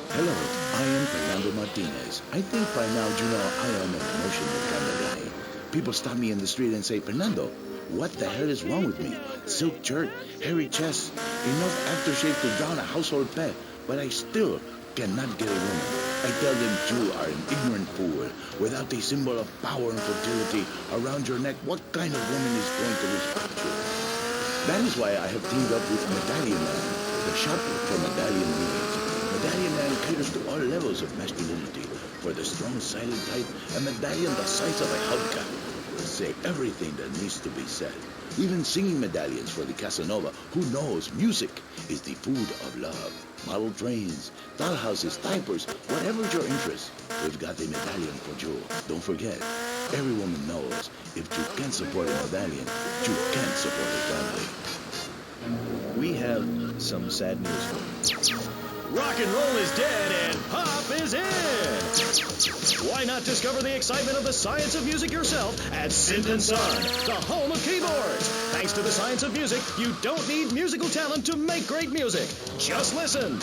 Hello, I am Fernando Martinez. I think by now you know I am an emotional kind of guy. People stop me in the street and say, Fernando, what the hell is wrong with me? Silk shirt, hairy chest, enough aftershave to drown a household pet, but I still cannot get a woman. I tell them you are an ignorant fool. Without a symbol of power and fertility around your neck, what kind of woman is going to respect you? That is why I have teamed up with Medallion Man, the shop for medallion needs. Medallion Man caters to all levels of masculinity. For the strong, silent type, a medallion the size of a hubcap will say everything that needs to be said. Even singing medallions for the Casanova, who knows music is the food of love. Model trains, dollhouses, diapers, whatever your interest, we've got a medallion for you. Don't forget, every woman knows if you can't support a medallion, you can't support a family. We have some sad news for you. Rock and roll is dead and pop is in! Why not discover the excitement of the science of music yourself at Synth & Son, the home of keyboards? Thanks to the science of music, you don't need musical talent to make great music. Just listen.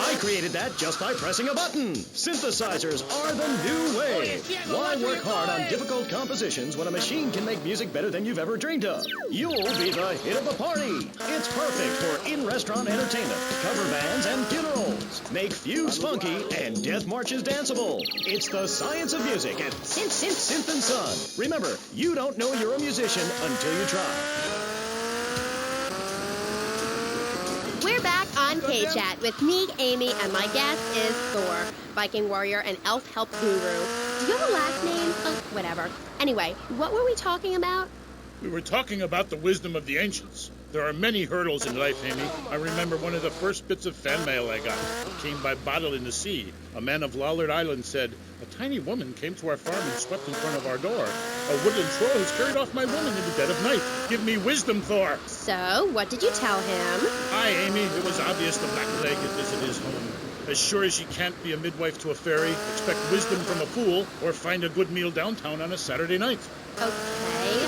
I created that just by pressing a button. Synthesizers are the new way. Why work hard on difficult compositions when a machine can make music better than you've ever dreamed of? You'll be the hit of the party. It's perfect for in-restaurant entertainment, cover bands, and funerals. Make fugues funky and death marches danceable. It's the science of music at Synth & Son. Remember, you don't know you're a musician until you try. We're back on K-Chat with me, Amy, and my guest is Thor, Viking warrior and elf help guru. Do you have a last name? Oh, whatever. Anyway, what were we talking about? We were talking about the wisdom of the ancients. There are many hurdles in life, Amy. I remember one of the first bits of fan mail I got. It came by bottle in the sea. A man of Lollard Island said, "A tiny woman came to our farm and swept in front of our door. A woodland troll has carried off my woman in the dead of night. Give me wisdom, Thor." So, what did you tell him? Aye, Amy, it was obvious the Black Plague had visited his home. As sure as you can't be a midwife to a fairy, expect wisdom from a fool, or find a good meal downtown on a Saturday night. Okay.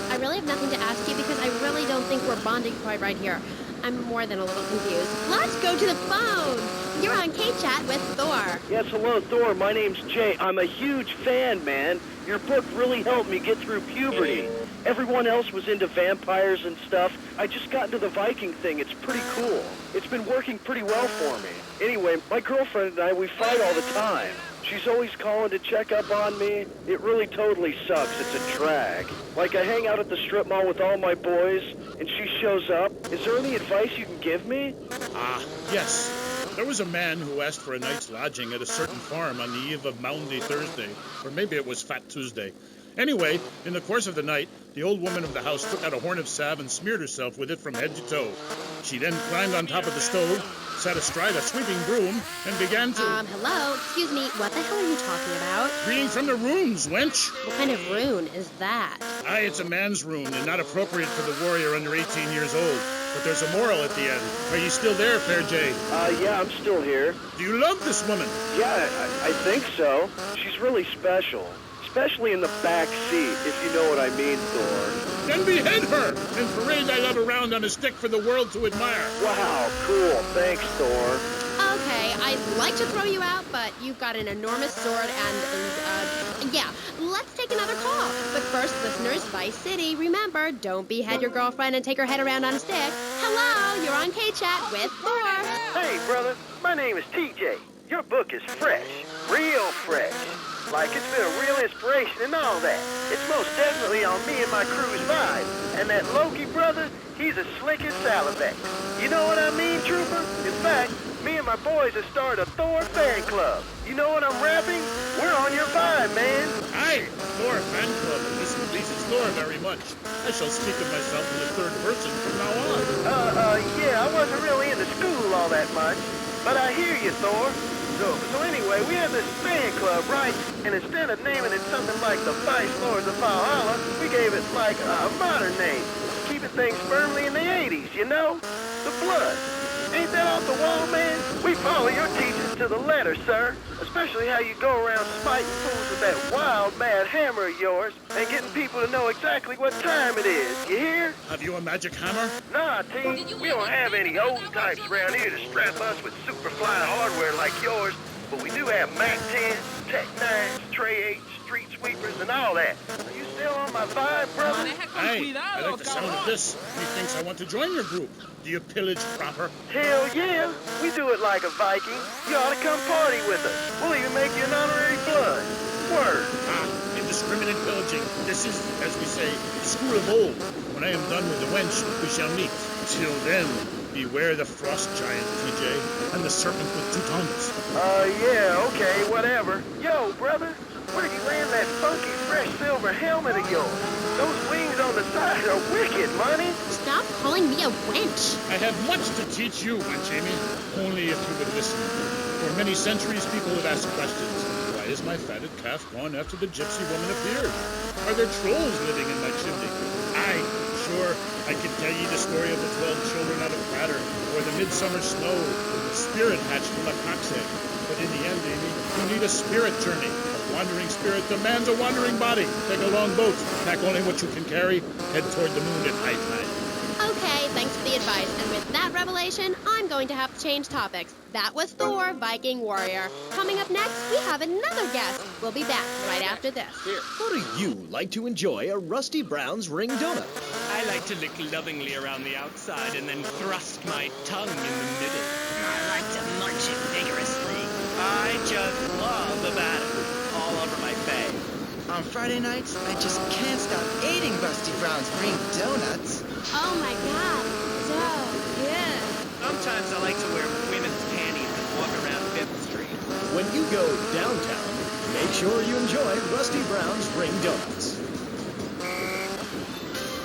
I really have nothing to ask you because I really don't think we're bonding quite right here. I'm more than a little confused. Let's go to the phone. You're on K-Chat with Thor. Yes, hello, Thor. My name's Jay. I'm a huge fan, man. Your book really helped me get through puberty. Everyone else was into vampires and stuff. I just got into the Viking thing. It's pretty cool. It's been working pretty well for me. Anyway, my girlfriend and I, we fight all the time. She's always calling to check up on me. It really totally sucks. It's a drag. Like, I hang out at the strip mall with all my boys, and she shows up. Is there any advice you can give me? Ah, yes. There was a man who asked for a night's lodging at a certain farm on the eve of Maundy Thursday, or maybe it was Fat Tuesday. Anyway, in the course of the night, the old woman of the house took out a horn of salve and smeared herself with it from head to toe. She then climbed on top of the stove, sat astride a sweeping broom, and began to... Hello? Excuse me, what the hell are you talking about? Reading from the runes, wench. What kind of rune is that? Aye, it's a man's rune and not appropriate for the warrior under 18 years old. But there's a moral at the end. Are you still there, Fair Jay? Yeah, I'm still here. Do you love this woman? Yeah, I think so. She's really special. Especially in the back seat, if you know what I mean, Thor. Then behead her and parade thy love around on a stick for the world to admire. Wow, cool. Thanks, Thor. Okay, I'd like to throw you out, but you've got an enormous sword and yeah, let's take another call. But first, listeners, Vice City, remember, don't behead your girlfriend and take her head around on a stick. Hello, you're on K-Chat with Thor. Hey, brother, my name is TJ. Your book is fresh, real fresh. Like it's been a real inspiration and all that. It's most definitely on me and my crew's vibe. And that Loki brother, he's as slick as Salivex. You know what I mean, Trooper? In fact, me and my boys have started a Thor fan club. You know what I'm rapping? We're on your vibe, man. Aye, Thor fan club. This pleases Thor very much. I shall speak of myself in the third person from now on. Yeah, I wasn't really into school all that much. But I hear you, Thor. So anyway, we have this fan club, right? And instead of naming it something like the Vice Lords of Valhalla, we gave it like a modern name. Keeping things firmly in the 80s, you know? The Blood. Ain't that off the wall, man? We follow your teachings to the letter, sir. Especially how you go around smiting fools with that wild, mad hammer of yours and getting people to know exactly what time it is. You hear? Have you a magic hammer? Nah, T. We don't have any old types around here to strap us with superfly hardware like yours, but we do have Mac 10s, Tech 9s, Tray 8s, Street Sweepers, and all that. Are you still on my vibe, brother? Hey, I like the sound of this. Methinks I want to join your group. Do you pillage proper? Hell yeah. We do it like a Viking. You ought to come party with us. We'll even make you an honorary blood. Word. Indiscriminate pillaging. This is, as we say, the school of old. When I am done with the wench, we shall meet. Till then, beware the frost giant, PJ, and the serpent with two tongues. Yeah, okay, whatever. Yo, brother, where'd you land that funky, fresh silver helmet of yours? Those wings on the side are wicked, money. Stop calling me a wench. I have much to teach you, wench Amy. Only if you would listen. For many centuries, people have asked questions. Why is my fatted calf gone after the gypsy woman appeared? Are there trolls living in my chimney? Aye, sure, I could tell ye the story of the 12 children out of Prater, or the midsummer snow, the spirit hatched from a cock's egg. But in the end, Amy, you need a spirit journey. A wandering spirit demands a wandering body. Take a long boat, pack only what you can carry, head toward the moon at high tide. Okay, thanks for the advice. And with that revelation, I'm going to have to change topics. That was Thor, Viking Warrior. Coming up next, we have another guest. We'll be back right after this. How do you like to enjoy a Rusty Brown's ring donut? I like to lick lovingly around the outside and then thrust my tongue in the middle. I like to munch it vigorously. I just love the batter all over my face. On Friday nights, I just can't stop eating Rusty Brown's ring donuts. Oh my god, so good. Sometimes I like to wear women's panties and walk around 5th Street. When you go downtown, make sure you enjoy Rusty Brown's ring donuts.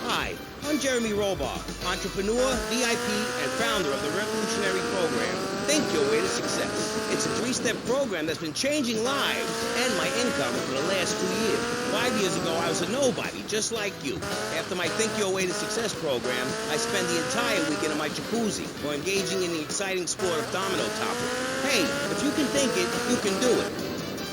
Hi, I'm Jeremy Robar, entrepreneur, VIP, and founder of the revolutionary program, Think Your Way to Success. It's a 3-step program that's been changing lives and my income for the last 2 years. 5 years ago, I was a nobody, just like you. After my Think Your Way to Success program, I spend the entire weekend in my jacuzzi or engaging in the exciting sport of domino topping. Hey, if you can think it, you can do it.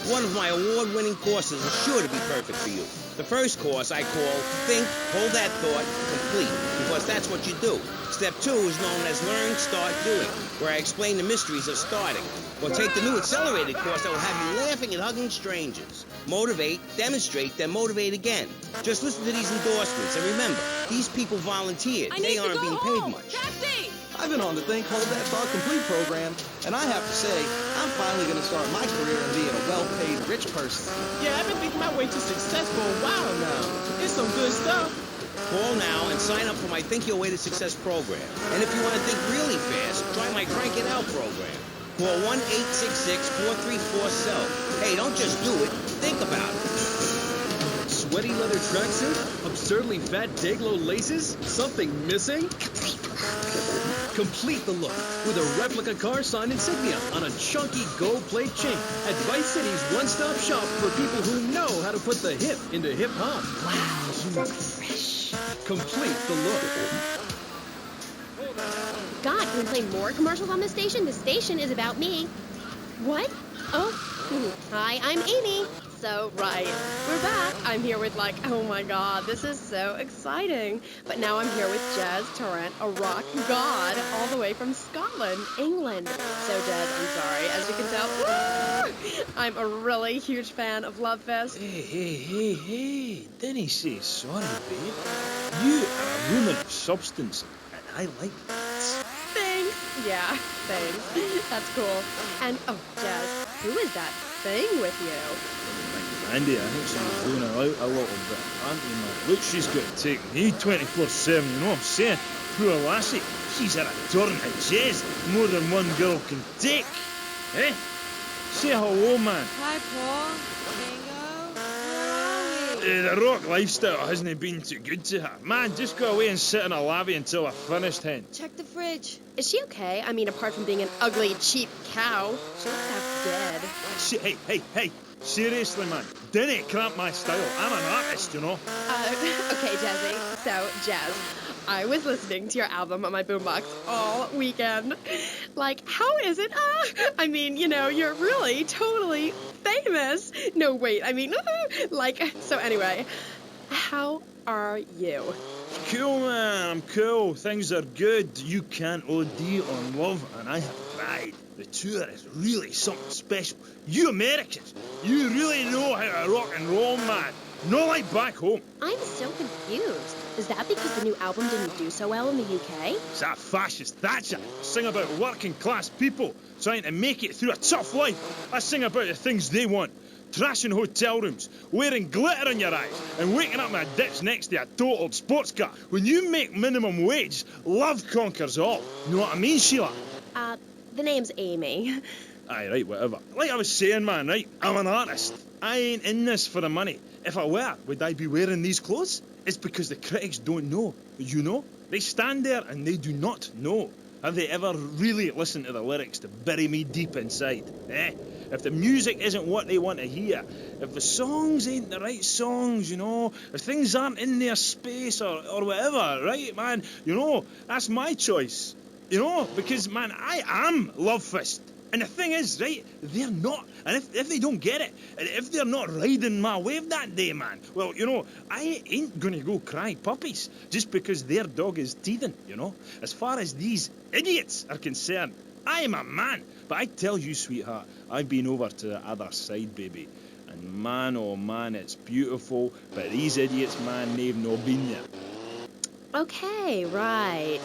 One of my award-winning courses is sure to be perfect for you. The first course I call Think, Hold That Thought, Complete, because that's what you do. Step 2 is known as Learn, Start, Doing, where I explain the mysteries of starting. Or take the new accelerated course that will have you laughing and hugging strangers. Motivate, demonstrate, then motivate again. Just listen to these endorsements, and remember, these people volunteered. They aren't being paid much. Taxi! I've been on the Think, Hold That Thought Complete program, and I have to say, I'm finally going to start my career in being a well-paid rich person. Yeah, I've been thinking my way to success for a while now. It's some good stuff. Call now and sign up for my Think Your Way to Success program. And if you want to think really fast, try my Crank It Out program. Call 1-866-434-SELF. Hey, don't just do it. Think about it. Sweaty leather tracksuit? Absurdly fat Dayglow laces? Something missing? Complete the look with a replica car sign insignia on a chunky gold plate chain at Vice City's one-stop shop for people who know how to put the hip into hip-hop. Wow, you look fresh. Complete the look. God, can we play more commercials on this station? This station is about me. What? Oh, hi, I'm Amy. So, right, we're back. I'm here with oh my God, this is so exciting. But now I'm here with Jazz Torrent, a rock god, all the way from Scotland, England. So, Jazz, I'm sorry, as you can tell, I'm a really huge fan of Love Fest. Hey, didn't say sorry, babe. You are a woman of substance, and I like that. Thanks. Yeah, thanks. That's cool. And, oh, Jazz, who is that thing with you? Andy, I think she's doing her out a little bit, auntie, man. Look, she's got to take me 24/7, you know what I'm saying? Poor lassie, she's had a turn at jazz more than one girl can take. Eh? Say hello, man. Hi, Paul. Bingo. Where are we? The rock lifestyle hasn't been too good to her. Man, just go away and sit in a lavvy until I finished, hen. Check the fridge. Is she okay? I mean, apart from being an ugly, cheap cow, she looks half dead. Hey. Seriously, man, didn't cramp my style. I'm an artist, you know. Okay, Jazzy. So, Jazz, I was listening to your album on my boombox all weekend. How is it? I mean, you're really totally famous. No, wait, I mean, so anyway, how are you? Cool, man, I'm cool. Things are good. You can't OD on love, and I have tried. The tour is really something special. You Americans, you really know how to rock and roll, man. Not like back home. I'm so confused. Is that because the new album didn't do so well in the UK? It's that fascist Thatcher. I sing about working class people trying to make it through a tough life. I sing about the things they want. Trashing hotel rooms, wearing glitter in your eyes, and waking up in a ditch next to a totaled sports car. When you make minimum wage, love conquers all. You know what I mean, Sheila? The name's Amy. Aye, right, whatever. Like I was saying, man, right? I'm an artist. I ain't in this for the money. If I were, would I be wearing these clothes? It's because the critics don't know. You know? They stand there and they do not know. Have they ever really listened to the lyrics to bury me deep inside? If the music isn't what they want to hear, if the songs ain't the right songs, if things aren't in their space or whatever, right, man, that's my choice. Because, man, I am Love Fist. And the thing is, right, they're not. And if they don't get it, and if they're not riding my wave that day, man, well, I ain't gonna go cry puppies just because their dog is teething, As far as these idiots are concerned, I am a man. But I tell you, sweetheart, I've been over to the other side, baby. And man, oh man, it's beautiful. But these idiots, man, they've not been there. Okay, right.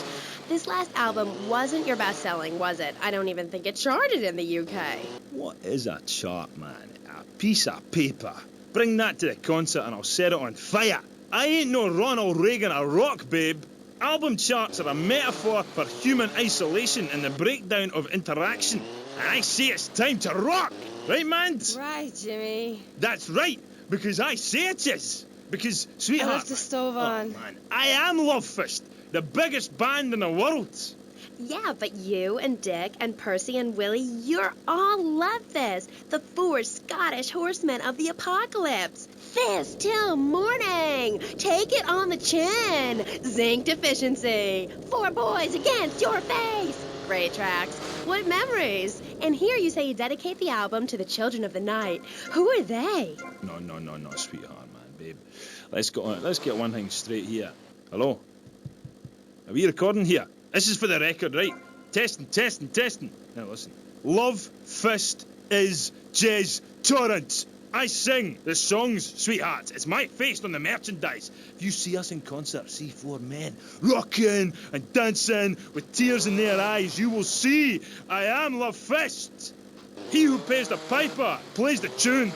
This last album wasn't your best-selling, was it? I don't even think it charted in the UK. What is a chart, man? A piece of paper. Bring that to the concert and I'll set it on fire. I ain't no Ronald Reagan or rock, babe. Album charts are a metaphor for human isolation and the breakdown of interaction. And I say it's time to rock. Right, man? Right, Jimmy. That's right, because I say it is. Because, sweetheart... I left the stove on. Oh, man, I am Love Fist, the biggest band in the world. Yeah, but you and Dick and Percy and Willie, you're all Love Fist, the 4 Scottish horsemen of the apocalypse. Fist till morning. Take it on the chin. Zinc deficiency. 4 boys against your face. Great tracks. What memories. And here you say you dedicate the album to the children of the night. Who are they? No, sweetheart, man, babe. Let's get one thing straight here. Hello? Are we recording here? This is for the record, right? Testing. Now listen. Love Fist is Jazz Torrent. I sing the songs, sweetheart. It's my face on the merchandise. If you see us in concert, see 4 men rocking and dancing with tears in their eyes, you will see I am Love Fist. He who pays the piper plays the tune.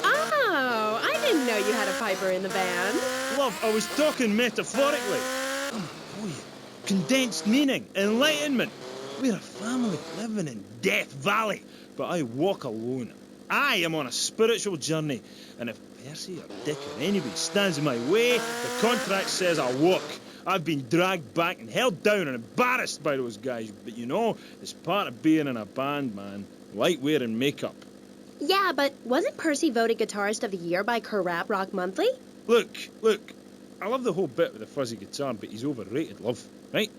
Oh, I didn't know you had a piper in the band. Love, I was talking metaphorically. Oh, boy. Condensed meaning, enlightenment. We're a family living in Death Valley, but I walk alone. I am on a spiritual journey, and if Percy or Dick or anybody stands in my way, the contract says I walk. I've been dragged back and held down and embarrassed by those guys, but you know, it's part of being in a band, man. Like wearing makeup. Yeah, but wasn't Percy voted Guitarist of the Year by Corrap Rock Monthly? Look, I love the whole bit with the fuzzy guitar, but he's overrated, love, right?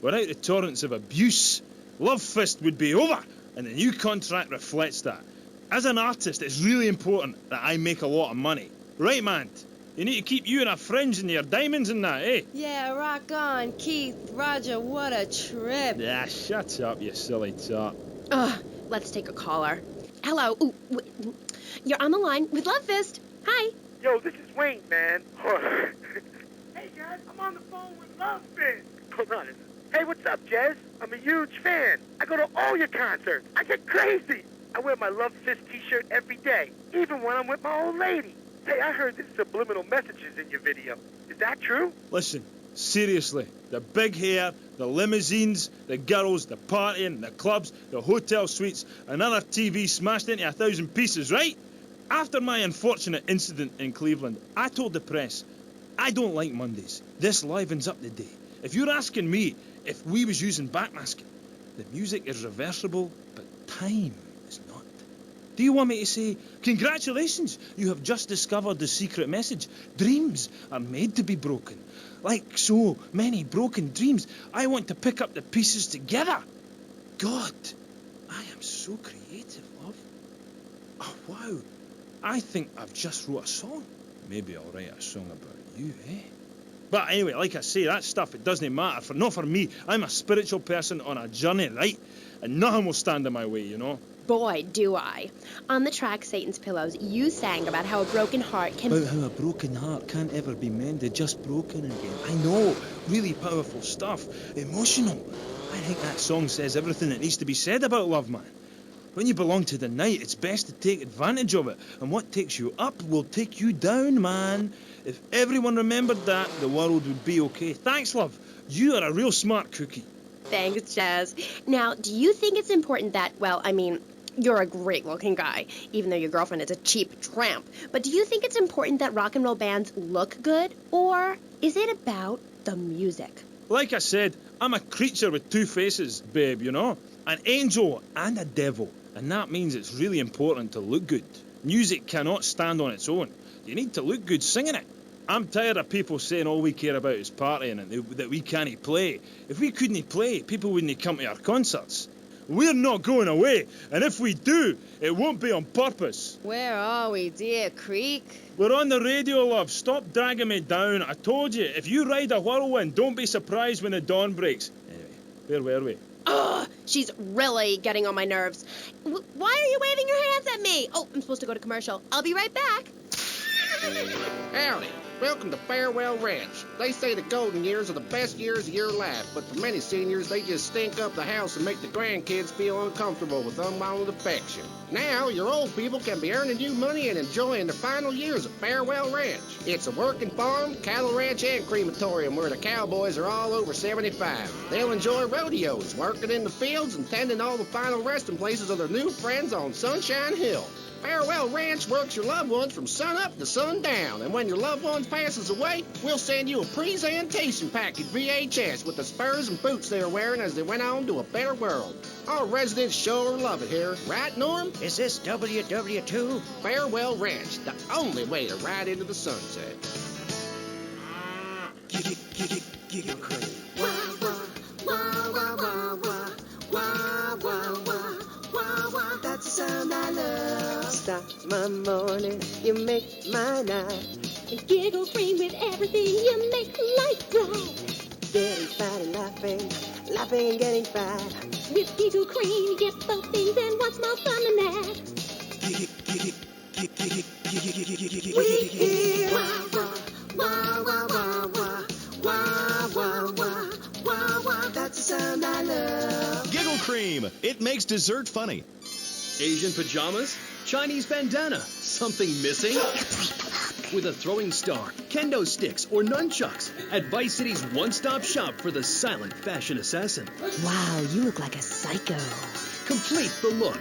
Without the torrents of abuse, Love Fist would be over, and the new contract reflects that. As an artist, it's really important that I make a lot of money. Right, man? You need to keep you and our friends and your diamonds and that, eh? Yeah, rock on, Keith. Roger, what a trip. Yeah, shut up, you silly tart. Ugh, let's take a caller. Hello. Ooh, you're on the line with Love Fist. Hi. Yo, this is Wayne, man. Hey, guys, I'm on the phone with Love Fist. Hold on. Hey, what's up, Jez? I'm a huge fan. I go to all your concerts. I get crazy. I wear my Love Fist t-shirt every day, even when I'm with my old lady. Hey, I heard there's subliminal messages in your video. Is that true? Listen, seriously, the big hair, the limousines, the girls, the partying, the clubs, the hotel suites, another TV smashed into 1,000 pieces, right? After my unfortunate incident in Cleveland, I told the press, I don't like Mondays. This livens up the day. If you're asking me if we was using backmasking, the music is reversible, but time is not. Do you want me to say, congratulations, you have just discovered the secret message. Dreams are made to be broken. Like so many broken dreams, I want to pick up the pieces together. God, I am so creative, love. Oh, wow. I think I've just wrote a song. Maybe I'll write a song about you, eh? But anyway, like I say, that stuff, it doesn't matter. Not for me. I'm a spiritual person on a journey, right? And nothing will stand in my way, you know? Boy, do I. On the track Satan's Pillows, you sang about how a broken heart can... About how a broken heart can't ever be mended, just broken again. I know. Really powerful stuff. Emotional. I think that song says everything that needs to be said about love, man. When you belong to the night, it's best to take advantage of it. And what takes you up will take you down, man. If everyone remembered that, the world would be okay. Thanks, love. You are a real smart cookie. Thanks, Jazz. Now, do you think it's important that, well, I mean, you're a great-looking guy, even though your girlfriend is a cheap tramp. But do you think it's important that rock and roll bands look good? Or is it about the music? Like I said, I'm a creature with two faces, babe, you know? An angel and a devil. And that means it's really important to look good. Music cannot stand on its own. You need to look good singing it. I'm tired of people saying all we care about is partying and that we can't play. If we couldn't play, people wouldn't come to our concerts. We're not going away, and if we do, it won't be on purpose. Where are we, dear Creek? We're on the radio, love. Stop dragging me down. I told you, if you ride a whirlwind, don't be surprised when the dawn breaks. Anyway, where were we? Ugh, she's really getting on my nerves. Why are you waving your hands at me? Oh, I'm supposed to go to commercial. I'll be right back. Howdy. Welcome to Farewell Ranch. They say the golden years are the best years of your life, but for many seniors, they just stink up the house and make the grandkids feel uncomfortable with unwanted affection. Now, your old people can be earning you money and enjoying the final years of Farewell Ranch. It's a working farm, cattle ranch, and crematorium where the cowboys are all over 75. They'll enjoy rodeos, working in the fields, and tending all the final resting places of their new friends on Sunshine Hill. Farewell Ranch works your loved ones from sun up to sundown, and when your loved one passes away, we'll send you a presentation package VHS with the spurs and boots they were wearing as they went on to a better world. Our residents sure love it here. Right, Norm? Is this WW2? Farewell Ranch, the only way to ride into the sunset. Giggle Creek. That's the sound I love. Starts my morning, you make my night. And Giggle Cream with everything, you make life bright. Getting fat and laughing and getting fat. With Giggle Cream, you get both things, and what's more fun than that? We hear wah wah wah wah wah wah wah wah wah wah. That's the sound I love. Giggle Cream. It makes dessert funny. Asian pajamas? Chinese bandana? Something missing? with a throwing star, kendo sticks, or nunchucks at Vice City's one-stop shop for the silent fashion assassin. Wow, you look like a psycho. Complete the look.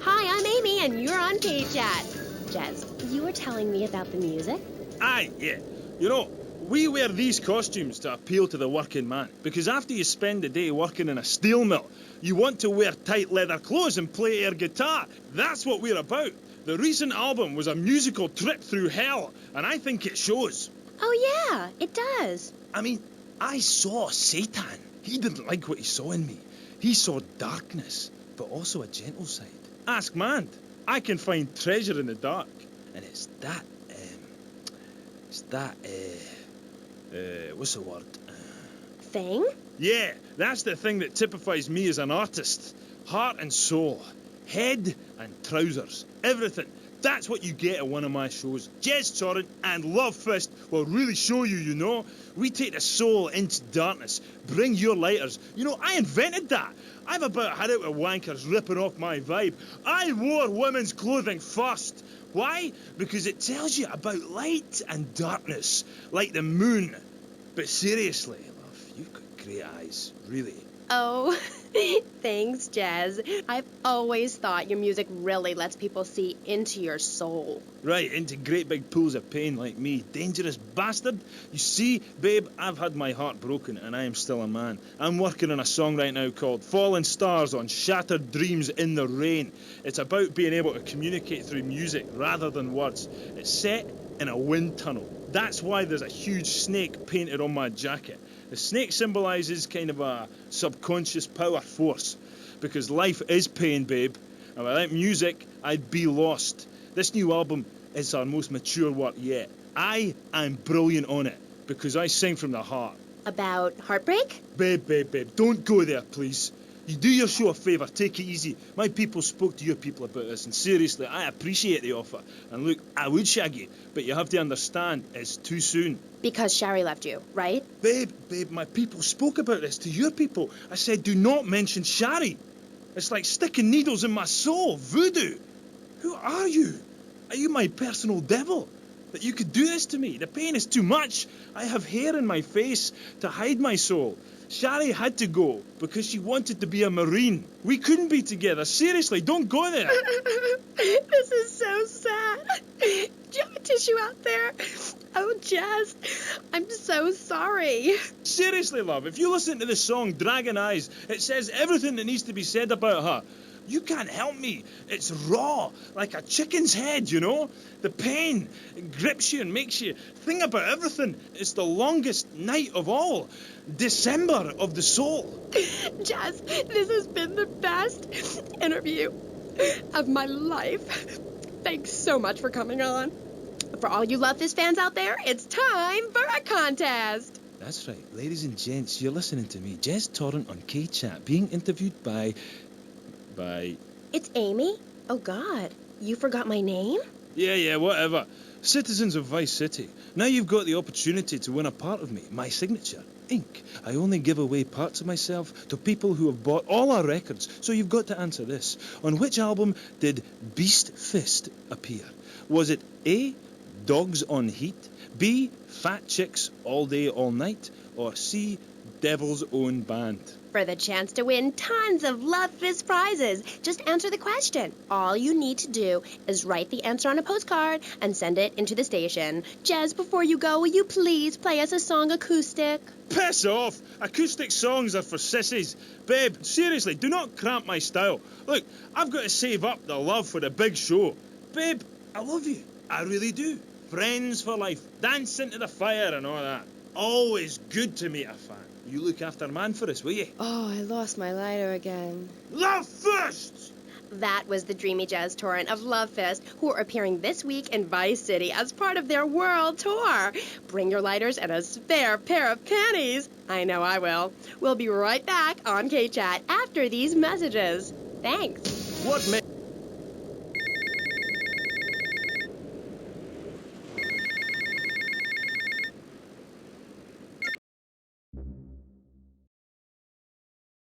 Hi, I'm Amy, and you're on K-Chat. Jez, you were telling me about the music? Aye, yeah. You know, we wear these costumes to appeal to the working man, because after you spend the day working in a steel mill, you want to wear tight leather clothes and play air guitar. That's what we're about. The recent album was a musical trip through hell, and I think it shows. Oh, yeah, it does. I mean, I saw Satan. He didn't like what he saw in me. He saw darkness, but also a gentle side. Ask Mand. I can find treasure in the dark, and it's that, what's the word? Thing? Yeah, that's the thing that typifies me as an artist. Heart and soul. Head and trousers. Everything. That's what you get at one of my shows. Jez Torrent and Love Fist will really show you, you know. We take the soul into darkness. Bring your lighters. You know, I invented that. I've about had it with wankers ripping off my vibe. I wore women's clothing first. Why? Because it tells you about light and darkness, like the moon. But seriously, love, you've got great eyes, really. Oh, thanks, Jez. I've always thought your music really lets people see into your soul. Right, into great big pools of pain like me. Dangerous bastard. You see, babe, I've had my heart broken and I am still a man. I'm working on a song right now called Fallen Stars on Shattered Dreams in the Rain. It's about being able to communicate through music rather than words. It's set in a wind tunnel. That's why there's a huge snake painted on my jacket. The snake symbolises kind of a subconscious power force. Because life is pain, babe. And without music, I'd be lost. This new album is our most mature work yet. I am brilliant on it. Because I sing from the heart. About heartbreak? Babe, don't go there, please. You do your show a favour, take it easy. My people spoke to your people about this, and seriously, I appreciate the offer. And look, I would shag you, but you have to understand, it's too soon. Because Shari left you, right? Babe, my people spoke about this to your people. I said, do not mention Shari. It's like sticking needles in my soul, voodoo. Who are you? Are you my personal devil? That you could do this to me? The pain is too much. I have hair in my face to hide my soul. Shari had to go because she wanted to be a Marine. We couldn't be together. Seriously, don't go there. This is so sad. Do you have a tissue out there? Oh, Jez, I'm so sorry. Seriously, love, if you listen to the song Dragon Eyes, it says everything that needs to be said about her. You can't help me. It's raw, like a chicken's head, you know? The pain, it grips you and makes you think about everything. It's the longest night of all. December of the soul. Jez, this has been the best interview of my life. Thanks so much for coming on. For all you Love This fans out there, it's time for a contest. That's right. Ladies and gents, you're listening to me, Jez Torrent on K-Chat, being interviewed by... It's Amy? Oh, God. You forgot my name? Yeah, whatever. Citizens of Vice City. Now you've got the opportunity to win a part of me, my signature, ink. I only give away parts of myself to people who have bought all our records, so you've got to answer this. On which album did Beast Fist appear? Was it A, Dogs on Heat, B, Fat Chicks All Day All Night, or C, Devil's Own Band? For the chance to win tons of Love Fist prizes, just answer the question. All you need to do is write the answer on a postcard and send it into the station. Jez, before you go, will you please play us a song acoustic? Piss off! Acoustic songs are for sissies. Babe, seriously, do not cramp my style. Look, I've got to save up the love for the big show. Babe, I love you. I really do. Friends for life. Dance into the fire and all that. Always good to meet a fan. You look after man for us, will you? Oh, I lost my lighter again. Love Fist! That was the dreamy Jez Torrent of Love Fist, who are appearing this week in Vice City as part of their world tour. Bring your lighters and a spare pair of panties. I know I will. We'll be right back on K-Chat after these messages. Thanks. What